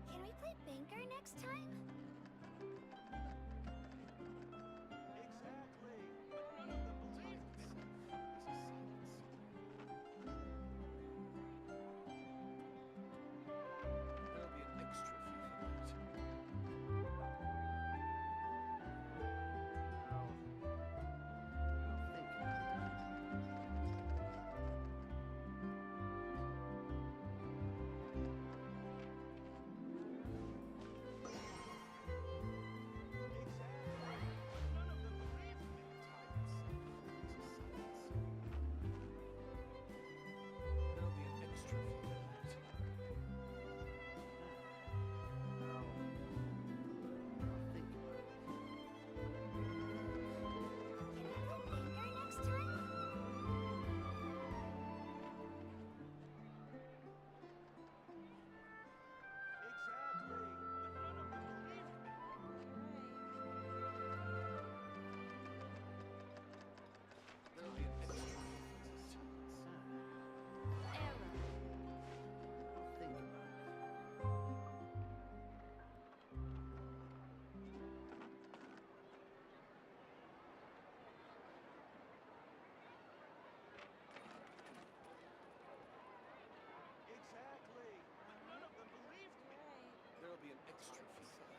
Can we play Banker next time? Exactly. But none of them believed me. There'll be an extra fee for that. There'll be an extra fee for that. Can we play Banker next time? Exactly. But none of them believed me. There'll be an extra fee for that. Think about it. Exactly. But none of them believed me. There'll be an extra fee for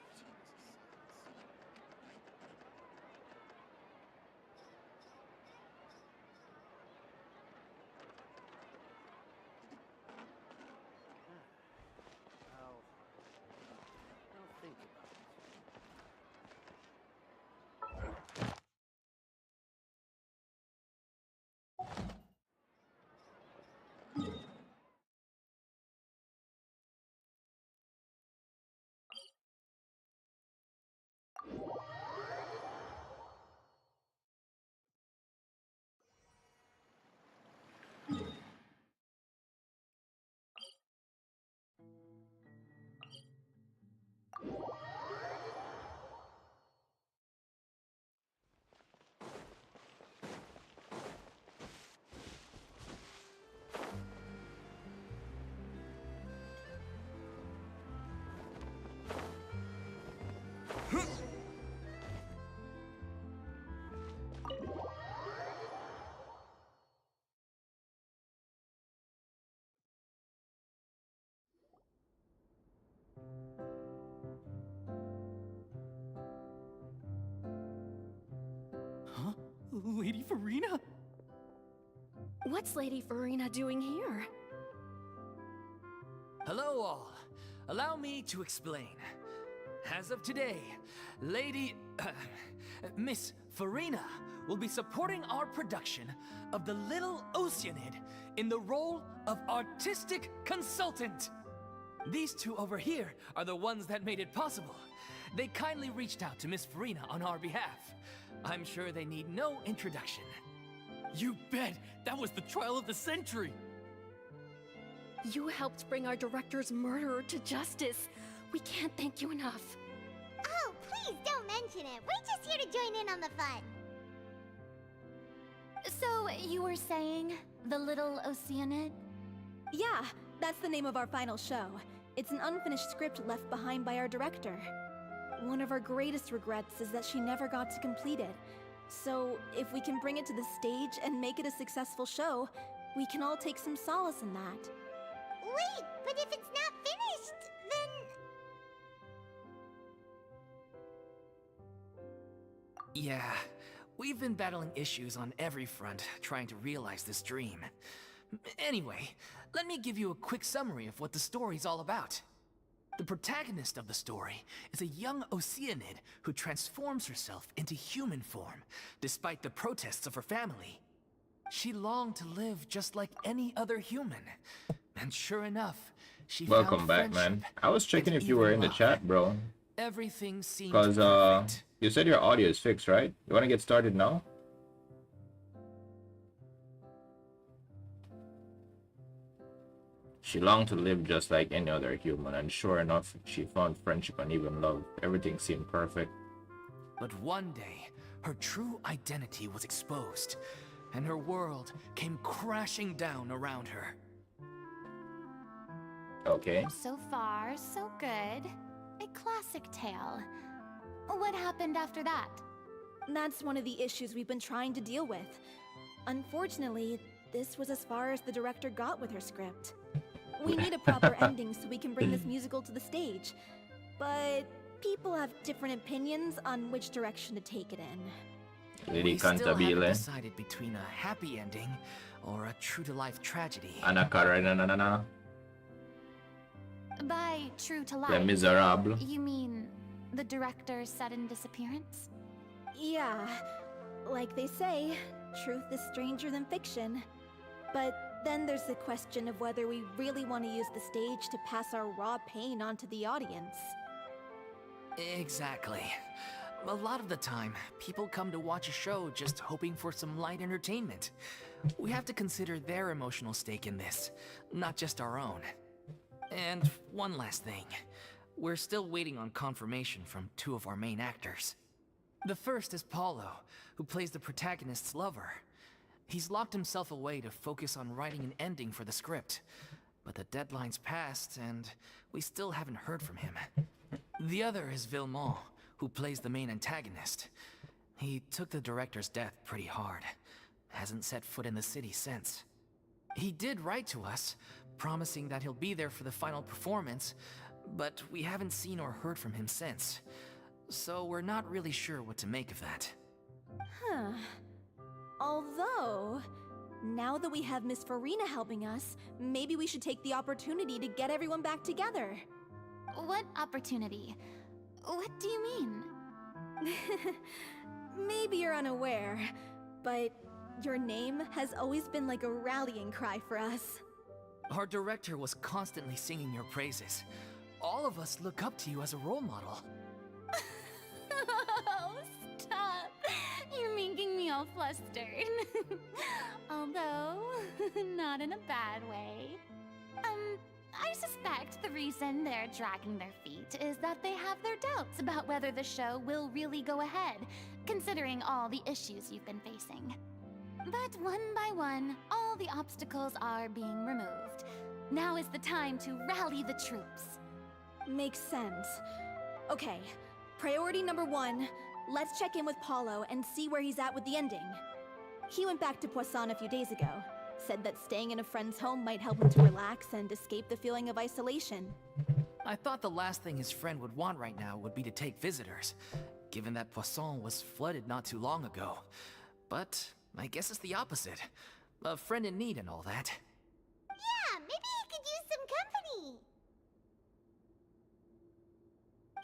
Lady Farina? What's Lady Farina doing here? Hello all. Allow me to explain. As of today, Miss Farina will be supporting our production of The Little Oceanid in the role of artistic consultant. These two over here are the ones that made it possible. They kindly reached out to Miss Farina on our behalf. I'm sure they need no introduction. You bet! That was the trial of the century! You helped bring our director's murderer to justice. We can't thank you enough. Oh, please don't mention it. We're just here to join in on the fun. So, you were saying The Little Oceanid? Yeah, that's the name of our final show. It's an unfinished script left behind by our director. One of our greatest regrets is that she never got to complete it. So, if we can bring it to the stage and make it a successful show, we can all take some solace in that. Wait, but if it's not finished, then... Yeah, we've been battling issues on every front trying to realize this dream. Anyway, let me give you a quick summary of what the story's all about. The protagonist of the story is a young Oceanid who transforms herself into human form, despite the protests of her family. She longed to live just like any other human. And sure enough, she Welcome found back, man. friendship I was checking and if you were even in the love. chat, bro. Everything seemed Because perfect. you said your audio is fixed, right? You want to get started now? She longed to live just like any other human, and sure enough, she found friendship and even love. Everything seemed perfect. But one day, her true identity was exposed, and her world came crashing down around her. Okay. So far, so good. A classic tale. What happened after that? That's one of the issues we've been trying to deal with. Unfortunately, this was as far as the director got with her script. We need a proper ending so we can bring this musical to the stage. But people have different opinions on which direction to take it in. Lady We still haven't Cantabile. decided between a happy ending or a true-to-life tragedy. Anna Karenina. By true to Les life, Miserables. you mean the director's sudden disappearance? Yeah, like they say, truth is stranger than fiction. But then there's the question of whether we really want to use the stage to pass our raw pain onto the audience. Exactly. A lot of the time, people come to watch a show just hoping for some light entertainment. We have to consider their emotional stake in this, not just our own. And one last thing. We're still waiting on confirmation from two of our main actors. The first is Paulo, who plays the protagonist's lover. He's locked himself away to focus on writing an ending for the script. But the deadline's passed, and we still haven't heard from him. The other is Villemont, who plays the main antagonist. He took the director's death pretty hard. Hasn't set foot in the city since. He did write to us, promising that he'll be there for the final performance, but we haven't seen or heard from him since. So we're not really sure what to make of that. Huh. Although, now that we have Miss Farina helping us, maybe we should take the opportunity to get everyone back together. What opportunity? What do you mean? Maybe you're unaware, but your name has always been like a rallying cry for us. Our director was constantly singing your praises. All of us look up to you as a role model. Oh, stop! You're making me all flustered. Although, not in a bad way. I suspect the reason they're dragging their feet is that they have their doubts about whether the show will really go ahead, considering all the issues you've been facing. But one by one, all the obstacles are being removed. Now is the time to rally the troops. Makes sense. Okay, priority number 1, let's check in with Paulo and see where he's at with the ending. He went back to Poisson a few days ago, said that staying in a friend's home might help him to relax and escape the feeling of isolation. I thought the last thing his friend would want right now would be to take visitors, given that Poisson was flooded not too long ago. But I guess it's the opposite. A friend in need and all that. Yeah, maybe he could use some company.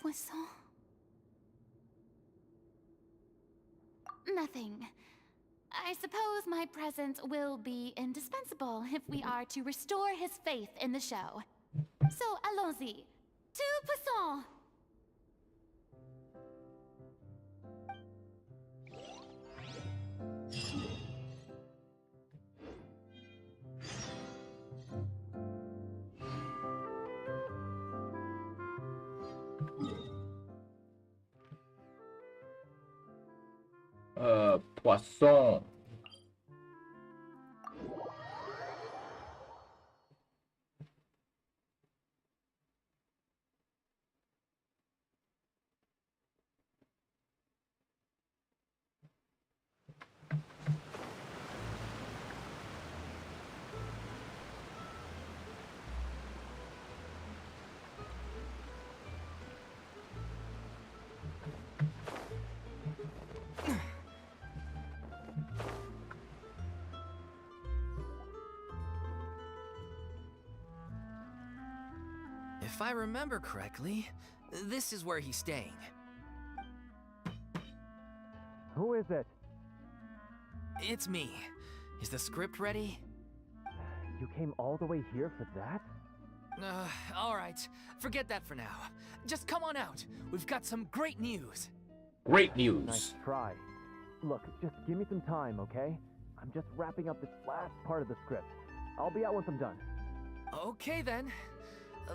Poisson? Nothing. I suppose my presence will be indispensable if we are to restore his faith in the show. So, allons-y. To Poisson! Poisson. If I remember correctly, this is where he's staying. Who is it? It's me. Is the script ready? You came all the way here for that? Alright. Forget that for now. Just come on out. We've got some great news. Great news. Nice try. Look, just give me some time, okay? I'm just wrapping up this last part of the script. I'll be out once I'm done. Okay then.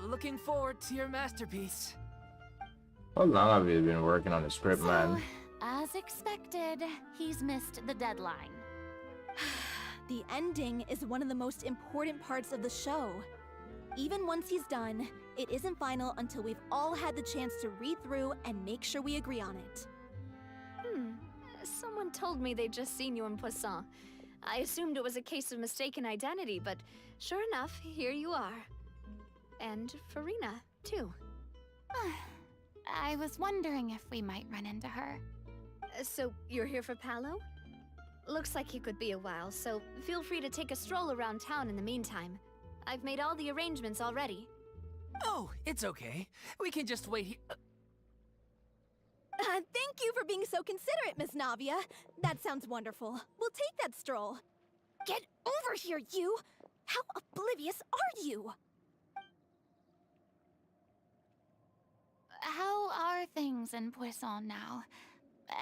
Looking forward to your masterpiece. How long have you been working on the script, So, man? as expected, he's missed the deadline. The ending is one of the most important parts of the show. Even once he's done, it isn't final until we've all had the chance to read through and make sure we agree on it. Someone told me they'd just seen you in Poisson. I assumed it was a case of mistaken identity, but sure enough, here you are. And Farina, too. I was wondering if we might run into her. So, you're here for Paolo? Looks like he could be a while, so feel free to take a stroll around town in the meantime. I've made all the arrangements already. Oh, it's okay. We can just wait here. Thank you for being so considerate, Miss Navia. That sounds wonderful. We'll take that stroll. Get over here, you! How oblivious are you? How are things in Poisson now?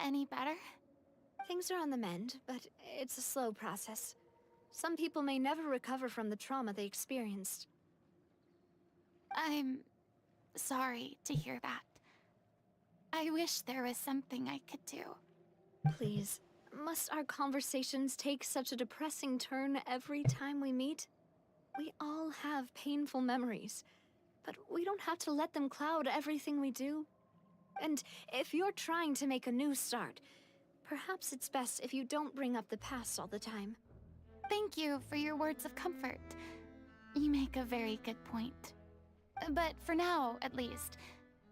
Any better? Things are on the mend, but it's a slow process. Some people may never recover from the trauma they experienced. I'm sorry to hear that. I wish there was something I could do. Please, must our conversations take such a depressing turn every time we meet? We all have painful memories, but we don't have to let them cloud everything we do. And if you're trying to make a new start, perhaps it's best if you don't bring up the past all the time. Thank you for your words of comfort. You make a very good point. But for now, at least,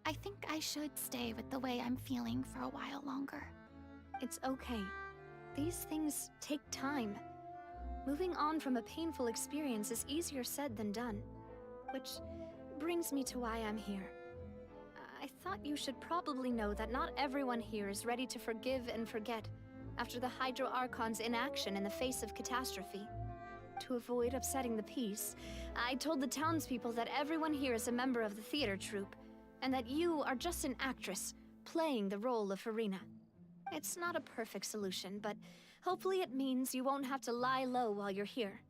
I think I should stay with the way I'm feeling for a while longer. It's okay. These things take time. Moving on from a painful experience is easier said than done. Which brings me to why I'm here. I thought you should probably know that not everyone here is ready to forgive and forget after the Hydro Archon's inaction in the face of catastrophe. To avoid upsetting the peace, I told the townspeople that everyone here is a member of the theater troupe, and that you are just an actress playing the role of Farina. It's not a perfect solution, but hopefully it means you won't have to lie low while you're here.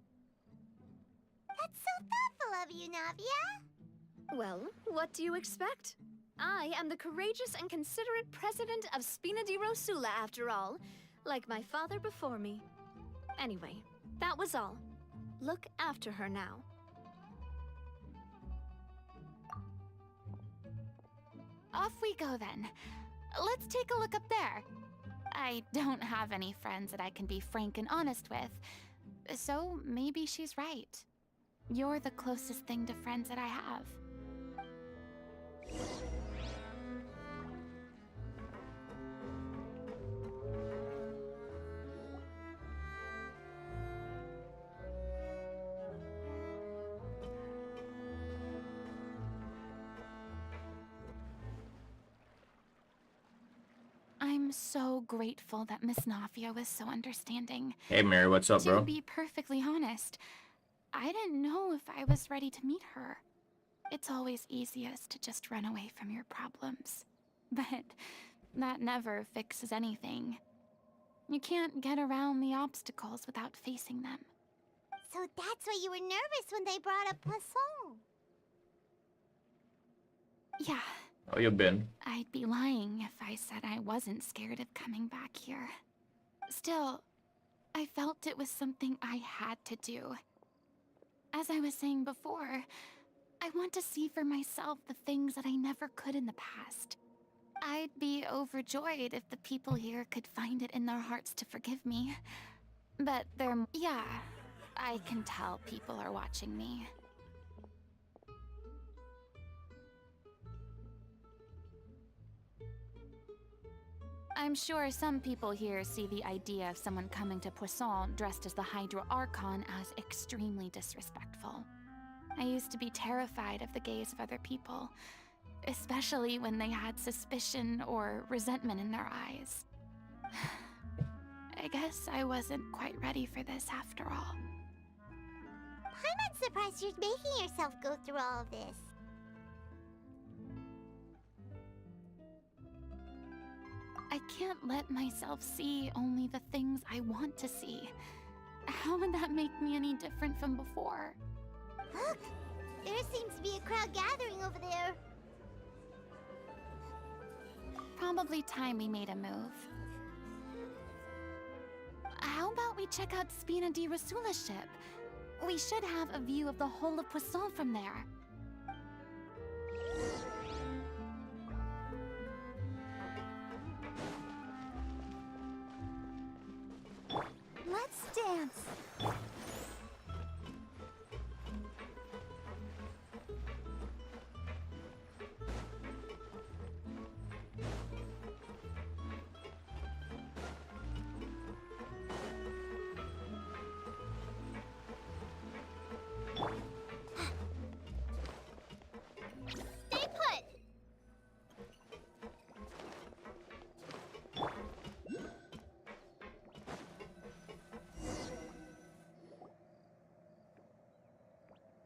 That's so thoughtful of you, Navia. Well, what do you expect? I am the courageous and considerate president of Spina di Rosula, after all, like my father before me. Anyway, that was all. Look after her now. Off we go then. Let's take a look up there. I don't have any friends that I can be frank and honest with, so maybe she's right. You're the closest thing to friends that I have. am so grateful that Miss Nafia was so understanding. Hey Mary, what's up, To bro? be perfectly honest, I didn't know if I was ready to meet her. It's always easiest to just run away from your problems. But that never fixes anything. You can't get around the obstacles without facing them. So that's why you were nervous when they brought up Poisson. Yeah, How you been? I'd be lying if I said I wasn't scared of coming back here. Still, I felt it was something I had to do. As I was saying before, I want to see for myself the things that I never could in the past. I'd be overjoyed if the people here could find it in their hearts to forgive me. But yeah, I can tell people are watching me. I'm sure some people here see the idea of someone coming to Poisson dressed as the Hydro Archon as extremely disrespectful. I used to be terrified of the gaze of other people, especially when they had suspicion or resentment in their eyes. I guess I wasn't quite ready for this after all. I'm not surprised you're making yourself go through all of this. I can't let myself see only the things I want to see. How would that make me any different from before? Look! There seems to be a crowd gathering over there. Probably time we made a move. How about we check out Spina di Rasula's ship? We should have a view of the whole of Poisson from there. Let's dance. Stay put.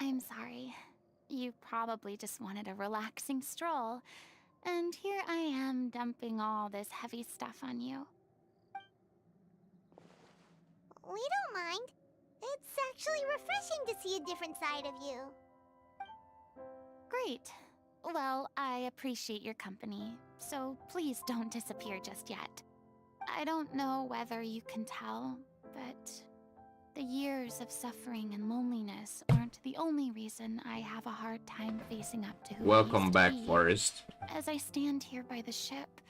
I'm sorry. You probably just wanted a relaxing stroll. And here I am dumping all this heavy stuff on you. We don't mind. It's actually refreshing to see a different side of you. Great. Well, I appreciate your company, so please don't disappear just yet. I don't know whether you can tell, but the years of suffering and loneliness aren't the only reason I have a hard time facing up to who I Welcome used to back, be. Forrest. As I stand here by the ship,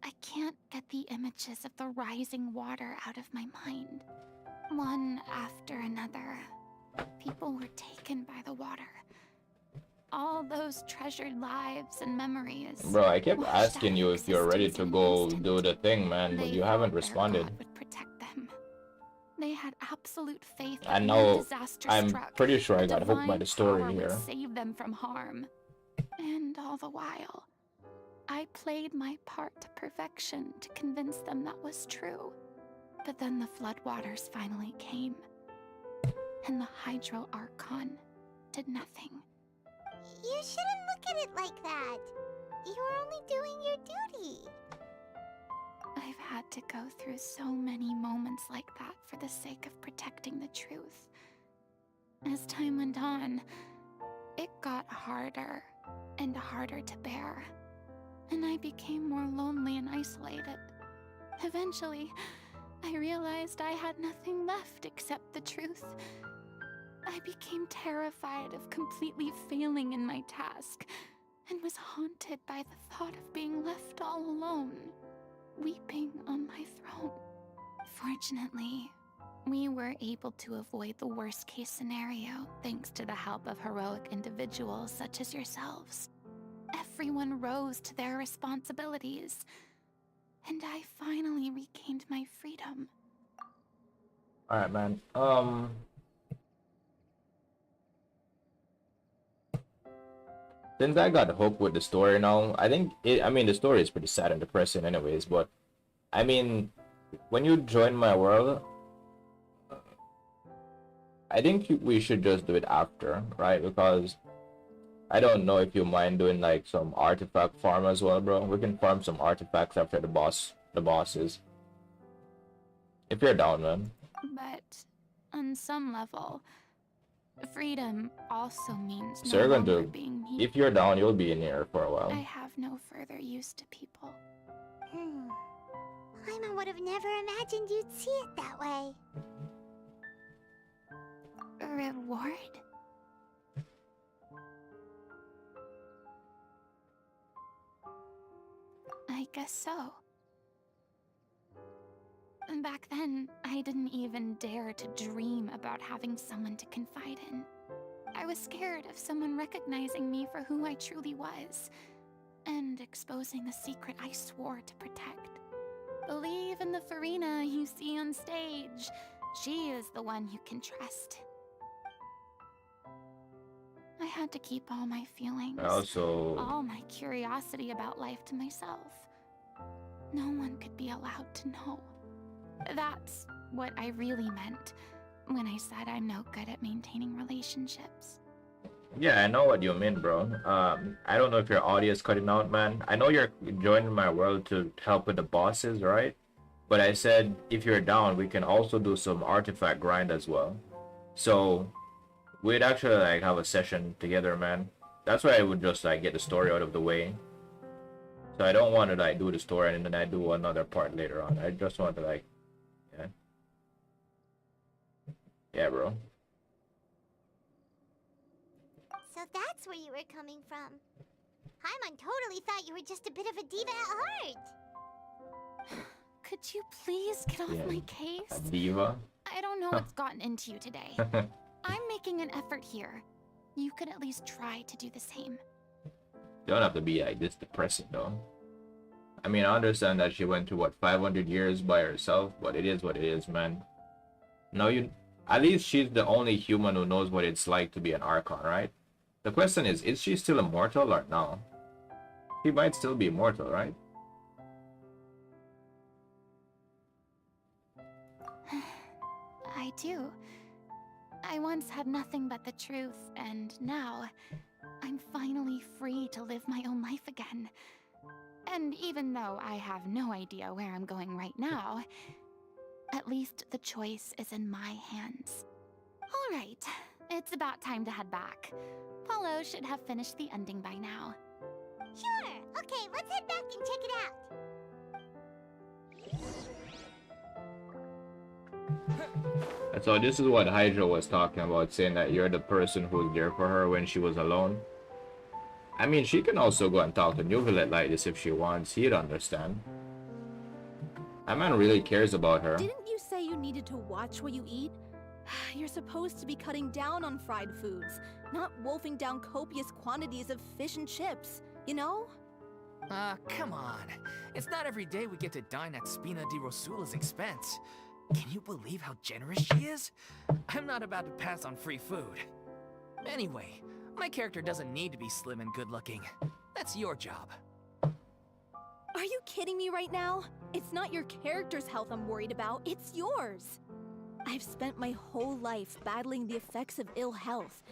I can't get the images of the rising water out of my mind. One after another, people were taken by the water. All those treasured lives and memories. Bro, I kept washed asking out you of if you're ready to existence in an go instant. do the thing, man, but They you haven't thought their responded. God would protect them. They had absolute faith I that know, when disaster I'm struck, pretty sure I a got hooked by divine the story power here. would save them from harm. And all the while, I played my part to perfection to convince them that was true. But then the floodwaters finally came, and the Hydro Archon did nothing. You shouldn't look at it like that. You were only doing your duty. I've had to go through so many moments like that for the sake of protecting the truth. As time went on, it got harder and harder to bear, and I became more lonely and isolated. Eventually, I realized I had nothing left except the truth. I became terrified of completely failing in my task, and was haunted by the thought of being left all alone, weeping on my throne. Fortunately, we were able to avoid the worst-case scenario thanks to the help of heroic individuals such as yourselves. Everyone rose to their responsibilities, and I finally regained my freedom. Alright, man. Since I got hooked with the story now, I think I mean, the story is pretty sad and depressing, anyways. But I mean, when you join my world, I think we should just do it after, right? Because I don't know if you mind doing like some artifact farm as well, bro. We can farm some artifacts after the bosses. If you're down, man. But on some level, freedom also means So no you're going longer to, being me. if you're down, you'll be in here for a I while. have no further use to people. Paimon would have never imagined you'd see it that way. A reward? I guess so. Back then, I didn't even dare to dream about having someone to confide in. I was scared of someone recognizing me for who I truly was, and exposing the secret I swore to protect. Believe in the Farina you see on stage. She is the one you can trust. I had to keep all my feelings, all my curiosity about life to myself. No one could be allowed to know. That's what I really meant when I said I'm no good at maintaining relationships. Yeah, I know what you mean, bro. I don't know if your audio is cutting out, man. I know you're joining my world to help with the bosses, right? But I said if you're down, we can also do some artifact grind as well. So we'd actually like have a session together, man. That's why I would just like get the story out of the way. So I don't want to like do the story and then I do another part later on. I just want to like, yeah, bro. So that's where you were coming from. Paimon totally thought you were just a bit of a diva at heart. Could you please get off my case? A diva? I don't know what's gotten into you today. I'm making an effort here. You could at least try to do the same. You don't have to be like this depressing though. I mean, I understand that she went through what 500 years by herself, but it is what it is, man. No, at least she's the only human who knows what it's like to be an Archon, right? The question is she still immortal or no? She might still be immortal, right? I do. I once had nothing but the truth, and now I'm finally free to live my own life again. And even though I have no idea where I'm going right now, at least the choice is in my hands. All right, it's about time to head back. Paulo should have finished the ending by now. Sure. Okay, let's head back and check it out. So this is what Hydra was talking about, saying that you're the person who's there for her when she was alone. I mean, she can also go and talk to Nuvilet like this if she wants. He'd understand. That man really cares about her. Didn't you say you needed to watch what you eat? You're supposed to be cutting down on fried foods, not wolfing down copious quantities of fish and chips, you know? Come on. It's not every day we get to dine at Spina di Rosula's expense. Can you believe how generous she is? I'm not about to pass on free food. Anyway, my character doesn't need to be slim and good-looking. That's your job. Are you kidding me right now? It's not your character's health I'm worried about, it's yours. I've spent my whole life battling the effects of ill health,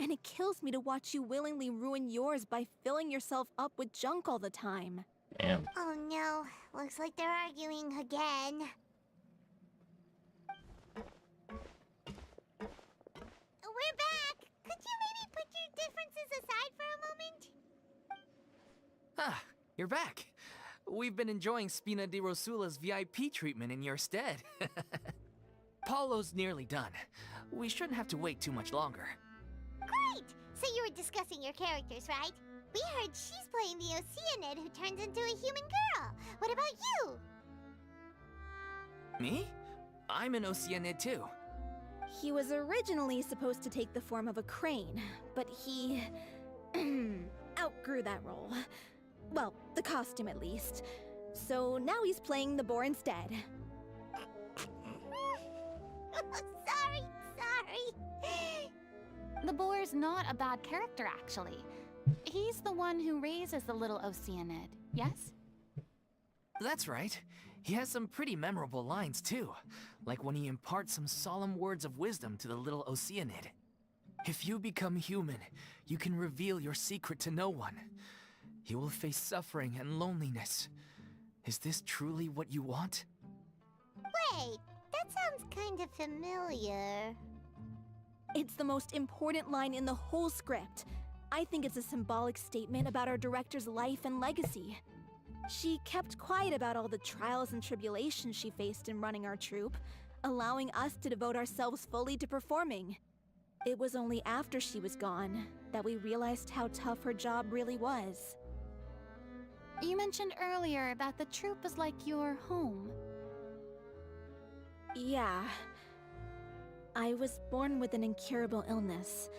and it kills me to watch you willingly ruin yours by filling yourself up with junk all the time. Damn. Oh no, looks like they're arguing again. We're back! Could you maybe put your differences aside for a moment? Ah, you're back. We've been enjoying Spina di Rosula's VIP treatment in your stead. Paulo's nearly done. We shouldn't have to wait too much longer. Great! So you were discussing your characters, right? We heard she's playing the Oceanid who turns into a human girl. What about you? Me? I'm an Oceanid too. He was originally supposed to take the form of a crane, but he outgrew that role. Well, the costume at least. So now he's playing the boar instead. Sorry. The boar's not a bad character, actually. He's the one who raises the little Oceanid, yes? That's right. He has some pretty memorable lines too, like when he imparts some solemn words of wisdom to the little Oceanid. If you become human, you can reveal your secret to no one. You will face suffering and loneliness. Is this truly what you want? Wait, that sounds kind of familiar. It's the most important line in the whole script. I think it's a symbolic statement about our director's life and legacy. She kept quiet about all the trials and tribulations she faced in running our troupe, allowing us to devote ourselves fully to performing. It was only after she was gone that we realized how tough her job really was. You mentioned earlier that the troupe is like your home. Yeah. I was born with an incurable illness,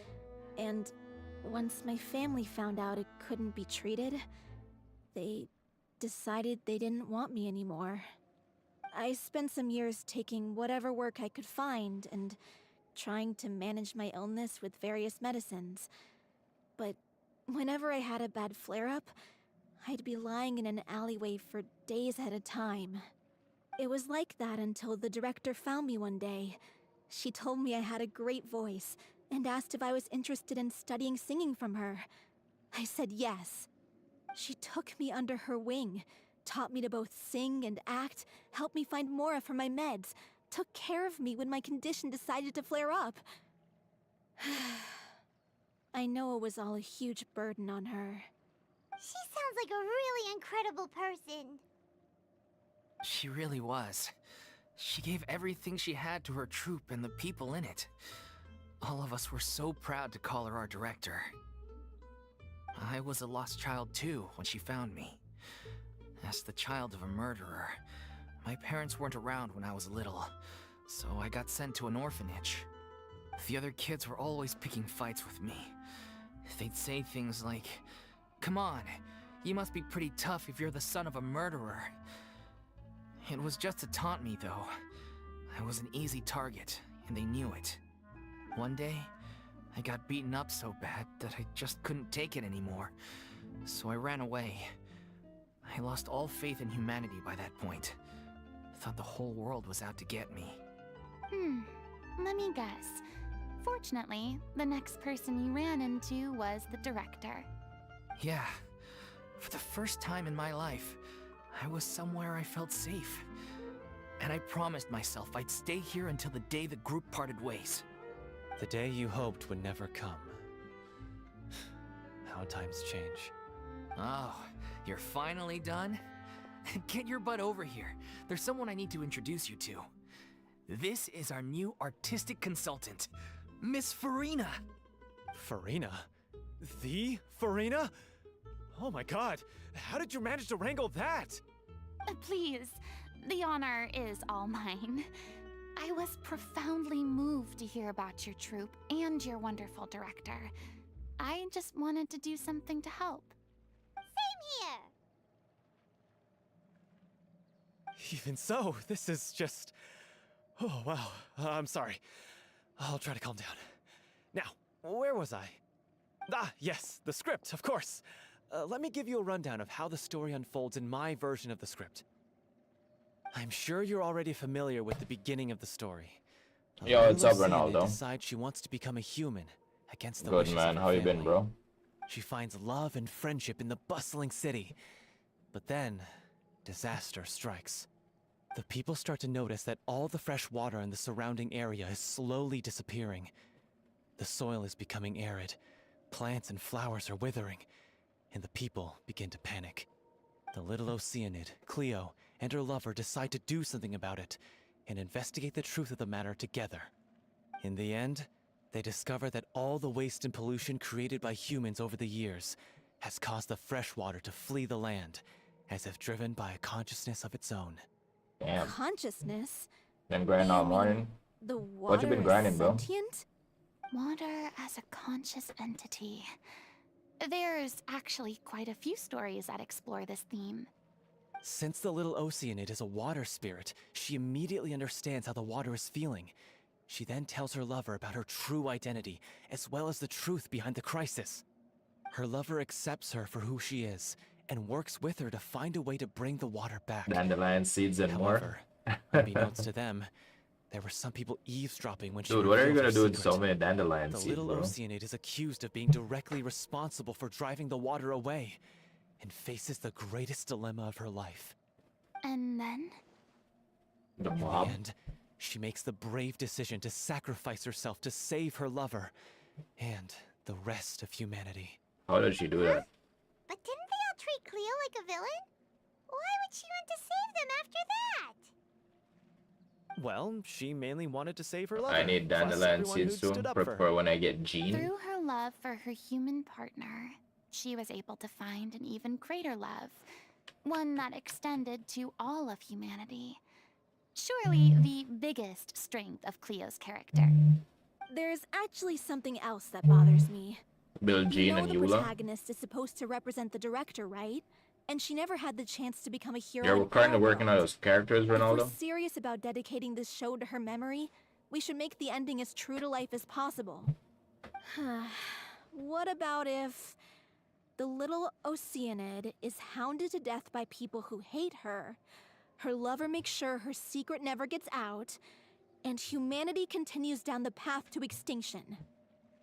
and once my family found out it couldn't be treated, they decided they didn't want me anymore. I spent some years taking whatever work I could find and trying to manage my illness with various medicines. But whenever I had a bad flare-up, I'd be lying in an alleyway for days at a time. It was like that until the director found me one day. She told me I had a great voice and asked if I was interested in studying singing from her. I said yes. She took me under her wing, taught me to both sing and act, helped me find Mora for my meds, took care of me when my condition decided to flare up. I know it was all a huge burden on her. She sounds like a really incredible person. She really was. She gave everything she had to her troupe and the people in it. All of us were so proud to call her our director. I was a lost child too when she found me. As the child of a murderer, my parents weren't around when I was little, so I got sent to an orphanage. The other kids were always picking fights with me. They'd say things like, "Come on, you must be pretty tough if you're the son of a murderer." It was just to taunt me, though. I was an easy target, and they knew it. One day, I got beaten up so bad that I just couldn't take it anymore, so I ran away. I lost all faith in humanity by that point. Thought the whole world was out to get me. Let me guess. Fortunately, the next person you ran into was the director. Yeah, for the first time in my life, I was somewhere I felt safe. And I promised myself I'd stay here until the day the group parted ways. The day you hoped would never come. How times change. Oh, you're finally done? Get your butt over here. There's someone I need to introduce you to. This is our new artistic consultant, Miss Farina. Farina? The Farina? Oh my god, how did you manage to wrangle that? Please, the honor is all mine. I was profoundly moved to hear about your troupe and your wonderful director. I just wanted to do something to help. Same here. Even so, this is just... Oh, wow. I'm sorry. I'll try to calm down. Now, where was I? Ah, yes, the script, of course. Let me give you a rundown of how the story unfolds in my version of the script. I'm sure you're already familiar with the beginning of the story. Yo, what's up, Luciana Ronaldo? decides she wants to become a human against the Good, wishes man. of her How you been, family. bro? She finds love and friendship in the bustling city. But then, disaster strikes. The people start to notice that all the fresh water in the surrounding area is slowly disappearing. The soil is becoming arid, plants and flowers are withering, and the people begin to panic. The little Oceanid, Cleo, and her lover decide to do something about it and investigate the truth of the matter together. In the end, they discover that all the waste and pollution created by humans over the years has caused the fresh water to flee the land, as if driven by a consciousness of its own. Damn. Consciousness? Been grinding all morning. The What you water been grinding, is bro? sentient? Water as a conscious entity. There's actually quite a few stories that explore this theme. Since the little Oceanid is a water spirit, she immediately understands how the water is feeling. She then tells her lover about her true identity, as well as the truth behind the crisis. Her lover accepts her for who she is and works with her to find a way to bring the water back. Dandelion seeds and However, more. unbeknownst to them, there were some people eavesdropping when she Dude, what are you revealed gonna her do with so secret. many dandelion The seeds, little bro? Oceanid is accused of being directly responsible for driving the water away and faces the greatest dilemma of her life. And then? The In the mob? end, she makes the brave decision to sacrifice herself to save her lover and the rest of humanity. How did she do that? But didn't they all treat Cleo like a villain? Why would she want to save them after that? Well, she mainly wanted to save her lover. I need plus dandelion everyone seeds who'd soon stood up for for her. when I get Jean. Through her love for her human partner, she was able to find an even greater love, one that extended to all of humanity. Surely the biggest strength of Cleo's character. There's actually something else that bothers me. Bill You Jean know and the Eula. protagonist is supposed to represent the director, right? And she never had the chance to become a hero. You're in currently our working on world. those characters, If we're Ronaldo? serious about dedicating this show to her memory, we should make the ending as true to life as possible. What about if the little Oceanid is hounded to death by people who hate her, her lover makes sure her secret never gets out, and humanity continues down the path to extinction?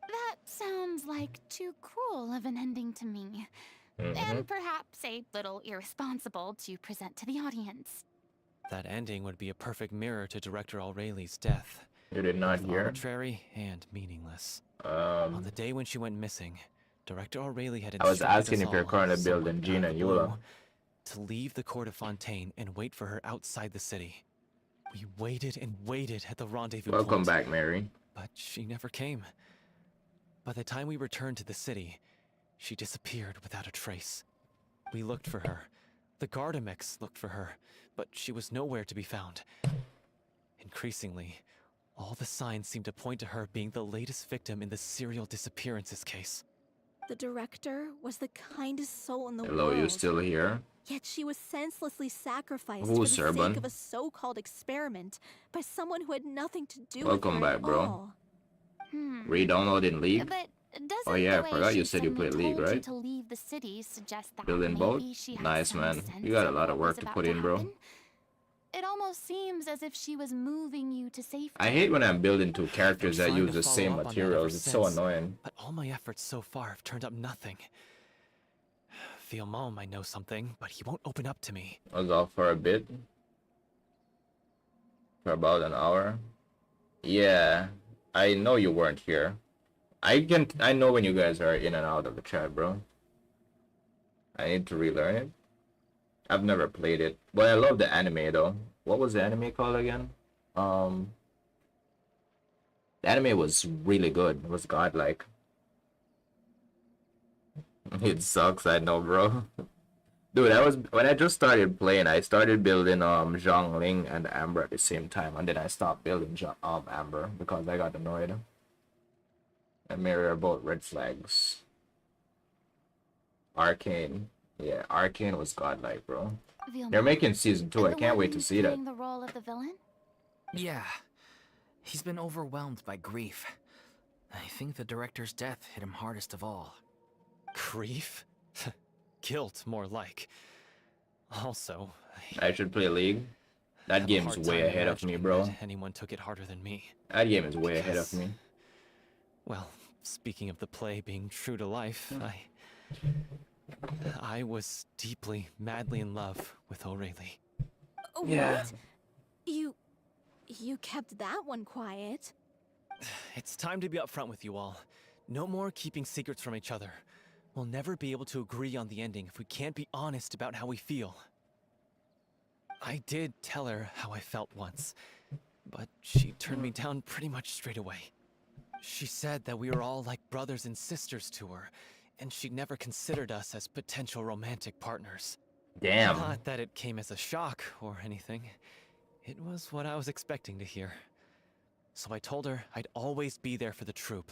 That sounds like too cruel of an ending to me. Mhm. And perhaps a little irresponsible to present to the audience. That ending would be a perfect mirror to Director Aurelie's death. You did not Both hear? arbitrary and meaningless. On the day when she went missing, Director Aurelie had I was instructed asking us if you're all, currently somewhat building out Jean of and the Eula. blue, to leave the court of Fontaine and wait for her outside the city. We waited and waited at the rendezvous Welcome point, back, Mary. but she never came. By the time we returned to the city, she disappeared without a trace. We looked for her. The Gardamex looked for her, but she was nowhere to be found. Increasingly, all the signs seemed to point to her being the latest victim in the serial disappearances case. The director was the kindest soul in the Hello, world. you still here? Yet she was senselessly sacrificed Who's for the Serban? sake of a so-called experiment by someone who had nothing to do Welcome with her back, at bro. all. Re-download in League? But doesn't Oh yeah, the I way forgot she you said you suddenly played League, told you right? to leave the city suggest that Building boat? maybe she had Nice, some man. sense You got a of lot of what was work to about put in, bro. happen? It almost seems as if she was moving you to safety. I hate when I'm building two characters that Trying use to the follow same up on that materials. ever It's so since, annoying. But all my efforts so far have turned up nothing. Fielmon might know something, but he won't open up to me. I was off for a bit. For about an hour. Yeah, I know you weren't here. I know when you guys are in and out of the chat, bro. I need to relearn it. I've never played it. But I love the anime though. What was the anime called again? The anime was really good. It was godlike. It sucks, I know, bro. Dude, when I just started playing, I started building Zhongling and Amber at the same time, and then I stopped building Amber because I got annoyed. And Mary are both red flags. Arcane. Yeah, Arcane was godlike, bro. They're making season 2. I can't wait to see that. Playing the role of the villain? Yeah. He's been overwhelmed by grief. I think the director's death hit him hardest of all. Grief? Guilt, more like. Also, I should play League. That have a game's hard way time ahead of me, imagining bro. that anyone took it harder than me. That game is way ahead of Because- me. Well, speaking of the play being true to life, I was deeply, madly in love with Aurelie. Oh, Yeah. what? You kept that one quiet. It's time to be upfront with you all. No more keeping secrets from each other. We'll never be able to agree on the ending if we can't be honest about how we feel. I did tell her how I felt once, but she turned me down pretty much straight away. She said that we were all like brothers and sisters to her, and she'd never considered us as potential romantic partners. Damn. Not that it came as a shock or anything. It was what I was expecting to hear. So I told her I'd always be there for the troupe,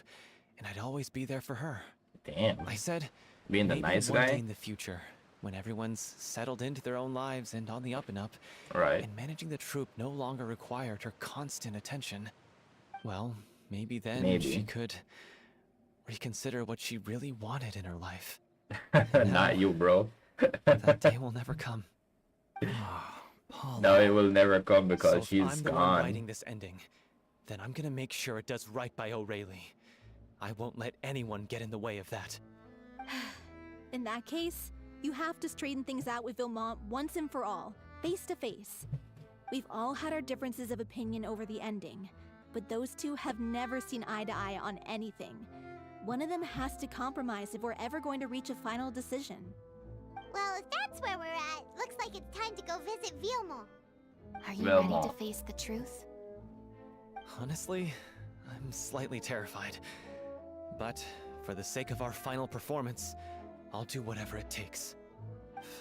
and I'd always be there for her. Damn. I said, Being the maybe nice one day guy? in the future, when everyone's settled into their own lives and on the up and up, Right. and managing the troupe no longer required her constant attention, well, maybe then Maybe. she could reconsider what she really wanted in her life. Not you, bro. That day will never come. Paula. No, it will never come So because if she's I'm the one gone. writing this ending, then I'm gonna make sure it does right by O'Reilly. I won't let anyone get in the way of that. In that case, you have to straighten things out with Vilmont once and for all, face to face. We've all had our differences of opinion over the ending, but those two have never seen eye to eye on anything. One of them has to compromise if we're ever going to reach a final decision. Well, if that's where we're at, looks like it's time to go visit Vilmont. Are you Well, ready to Mom. face the truth? Honestly, I'm slightly terrified. But for the sake of our final performance, I'll do whatever it takes.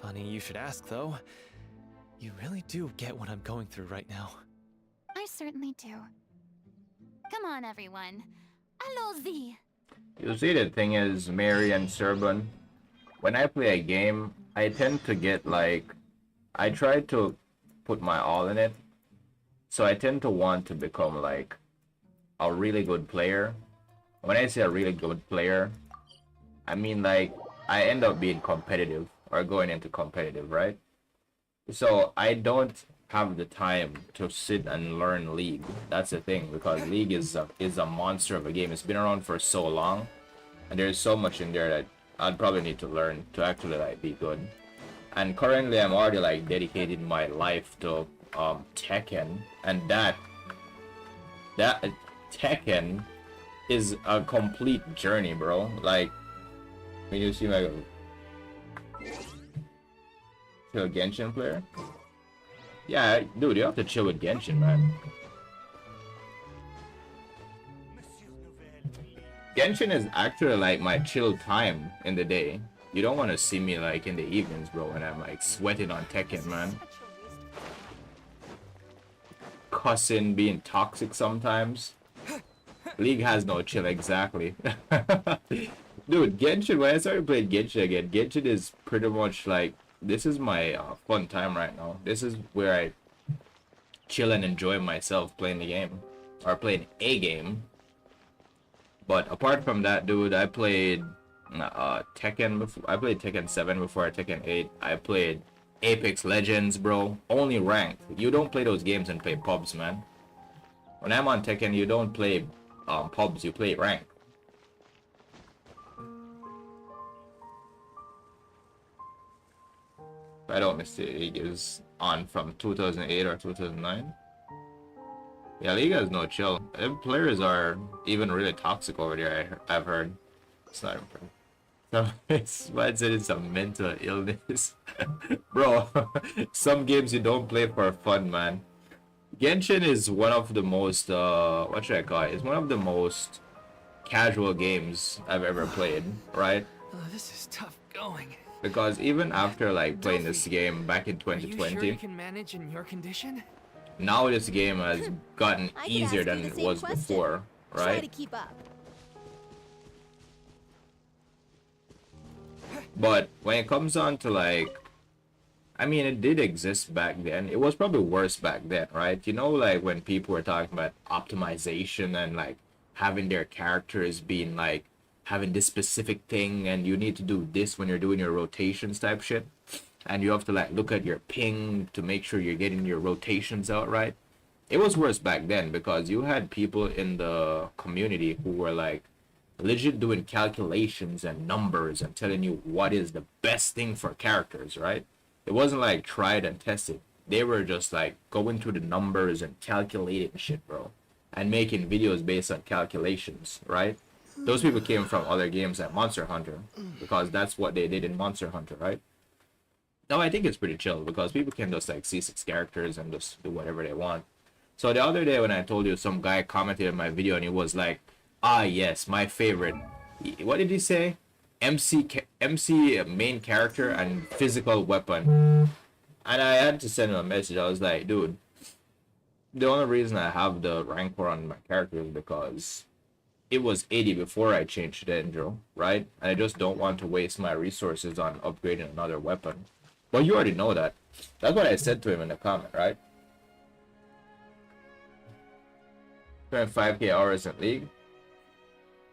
Funny you should ask, though. You really do get what I'm going through right now. I certainly do. Come on, everyone. Allons-y! You see, the thing is, Mary and Serban, when I play a game, I tend to get like, I try to put my all in it. So I tend to want to become like a really good player. When I say a really good player, I mean like I end up being competitive or going into competitive, right? So I don't have the time to sit and learn League. That's the thing, because League is a monster of a game. It's been around for so long, and there's so much in there that I'd probably need to learn to actually like be good. And currently I'm already like dedicating my life to Tekken, and that Tekken is a complete journey, bro. Like when you see my chill Genshin player, yeah, dude, you have to chill with Genshin, man. Genshin is actually like my chill time in the day. You don't want to see me like in the evenings, bro, when I'm like sweating on Tekken, man. Cussing, being toxic sometimes. League has no chill, exactly. Dude, Genshin, when I started playing Genshin again, Genshin is pretty much like, this is my fun time right now. This is where I chill and enjoy myself playing the game. Or playing a game. But apart from that, dude, I played Tekken before. I played Tekken 7 before Tekken 8. I played Apex Legends, bro. Only ranked. You don't play those games and play pubs, man. When I'm on Tekken, you don't play pubs, you play ranked. I don't miss the League is on from 2008 or 2009. Yeah, League has no chill. The players are even really toxic over there, I've heard. It's not impressive. So it's a mental illness. Bro, some games you don't play for fun, man. Genshin is one of the most, what should I call it? It's one of the most casual games I've ever played, right? This is tough going. Because even after like playing this game back in Are you sure 2020, you can manage in your condition? now this game has gotten I could easier ask you than the it same was question. before, Try to right? keep up. But when it comes on to like, I mean, it did exist back then. It was probably worse back then, right? You know, like when people were talking about optimization and like having their characters being like having this specific thing, and you need to do this when you're doing your rotations type shit, and you have to like look at your ping to make sure you're getting your rotations out right. It was worse back then because you had people in the community who were like legit doing calculations and numbers and telling you what is the best thing for characters, right? It wasn't like tried and tested. They were just like going through the numbers and calculating shit, bro, and making videos based on calculations, right? Those people came from other games like Monster Hunter, because that's what they did in Monster Hunter, right? Now I think it's pretty chill because people can just like see 6 characters and just do whatever they want. So the other day when I told you, some guy commented on my video and he was like, ah yes, my favorite. What did he say? MC main character and physical weapon. And I had to send him a message. I was like, dude, the only reason I have the rancor on my character is because it was 80 before I changed the intro, right? And I just don't want to waste my resources on upgrading another weapon. But you already know that. That's what I said to him in the comment, right? 25k hours in League?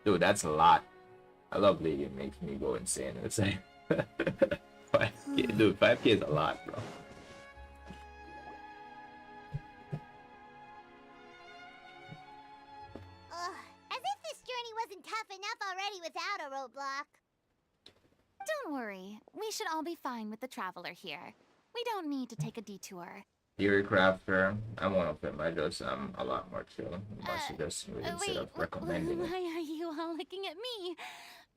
Dude, that's a lot. I love League. It makes me go insane. It's like 5K, dude. 5K is a lot, bro. Ugh, as if this journey wasn't tough enough already without a roadblock. Don't worry, we should all be fine with the traveler here. We don't need to take a detour. Theory crafter. I'm one of them. I'm a lot more chill. I'm suggesting it instead of Wait, recommending it. why are you all looking at me?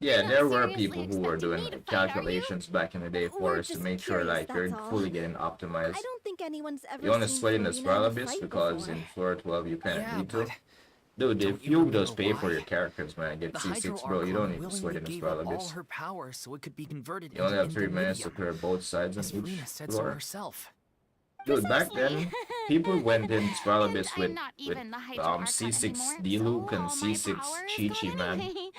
Yeah, You're not there were seriously people who were expecting doing me to like, fight, are you? calculations back in the day for We're us to just make sure curious, like you're that's all. fully getting optimized. I don't think anyone's ever You want to seen sweat in the Farina Spiral in a Abyss fight because before. in floor 12 you kind of Yeah, need to. but Dude, don't if you you just know pay for why? your characters, man, get The C6, Hydro bro. You don't Archon need to willingly sweat in the gave Spiral up all Abyss. her power so it could be converted You only into have 3 minutes to intermedium. clear both sides on As each Farina said so floor. herself. Dude, back Precisely. then, people went in Spiral And Abyss I'm with not even the Hydro Archon C6 anymore, D-Luke so and all my C6 power is Chi-Chi, gone man. anyway.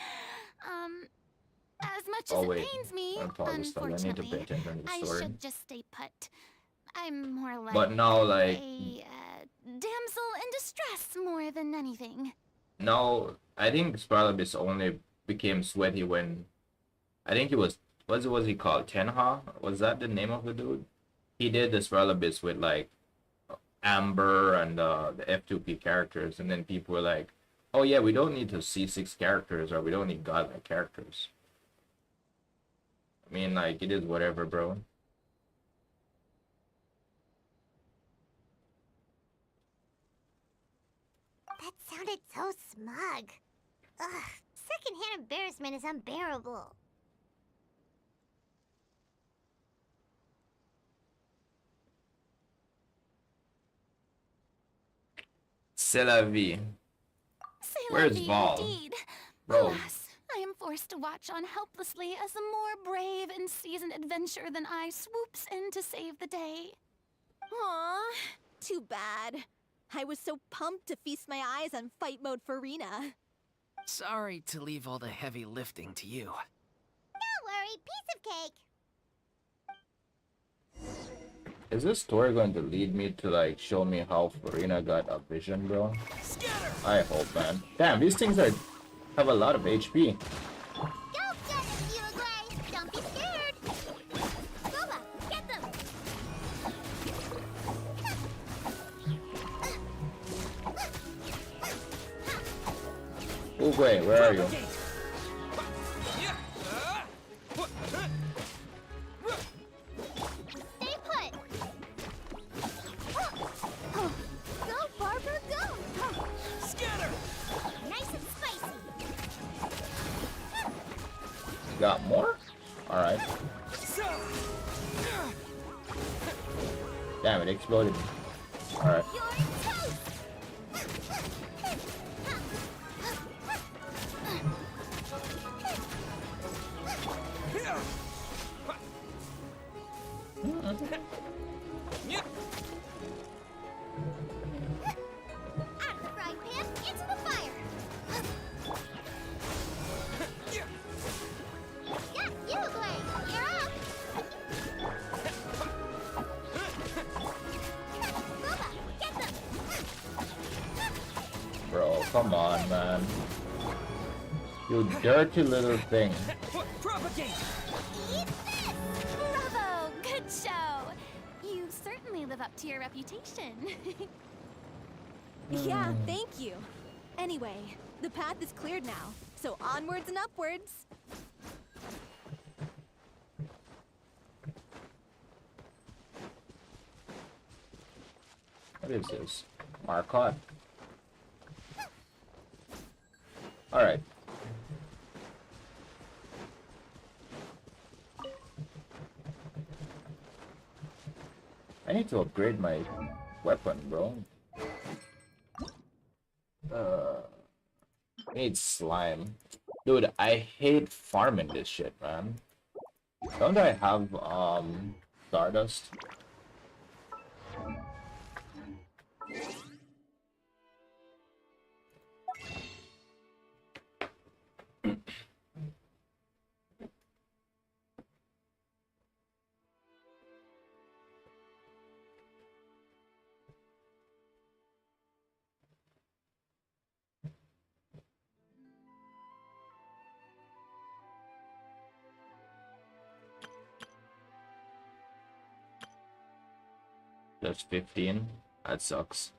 As much Oh as it wait, pains me, I'm pausing stuff. I need to pay unfortunately, attention to the I story. should just stay put. I'm more like But now, like, a damsel in distress more than anything. now, I think Spiral Abyss only became sweaty when, I think it was, what was he called? Tenha? Was that the name of the dude? He did the Spiral Abyss with, like, Amber and the F2P characters, and then people were like, oh yeah, we don't need to C6 characters, or we don't need godlike characters. I mean, like, it is whatever, bro. That sounded so smug. Ugh, secondhand embarrassment is unbearable. C'est la vie. C'est la Where's vie Val? indeed. Bro. Alas, I am forced to watch on helplessly as a more brave and seasoned adventurer than I swoops in to save the day. Aw, too bad. I was so pumped to feast my eyes on fight mode Farina. Sorry to leave all the heavy lifting to you. Don't worry, piece of cake. Is this story going to lead me to, like, show me how Farina got a vision, bro? I hope, man. Damn, these things have a lot of HP. Go get them, Uruguay! Don't be scared! Boba, get them! Uguay, where are you? Stay put! Go, Barbara, go! Nice and spicy! Got more? Alright. Damn, it exploded. Alright. You're toast! Out of the frying pan, into the fire! Yeah, Uruguay, you're up! Boba, get them! Bro, come on, man. You dirty little thing. Propagate! Eat this! Bravo! Good show! You certainly live up to your reputation. Yeah, thank you. Anyway, the path is cleared now, so onwards and upwards. What is this? Marcotte. Alright. I need to upgrade my weapon, bro. I need slime. Dude, I hate farming this shit, man. Don't I have, Stardust? That's 15. That sucks.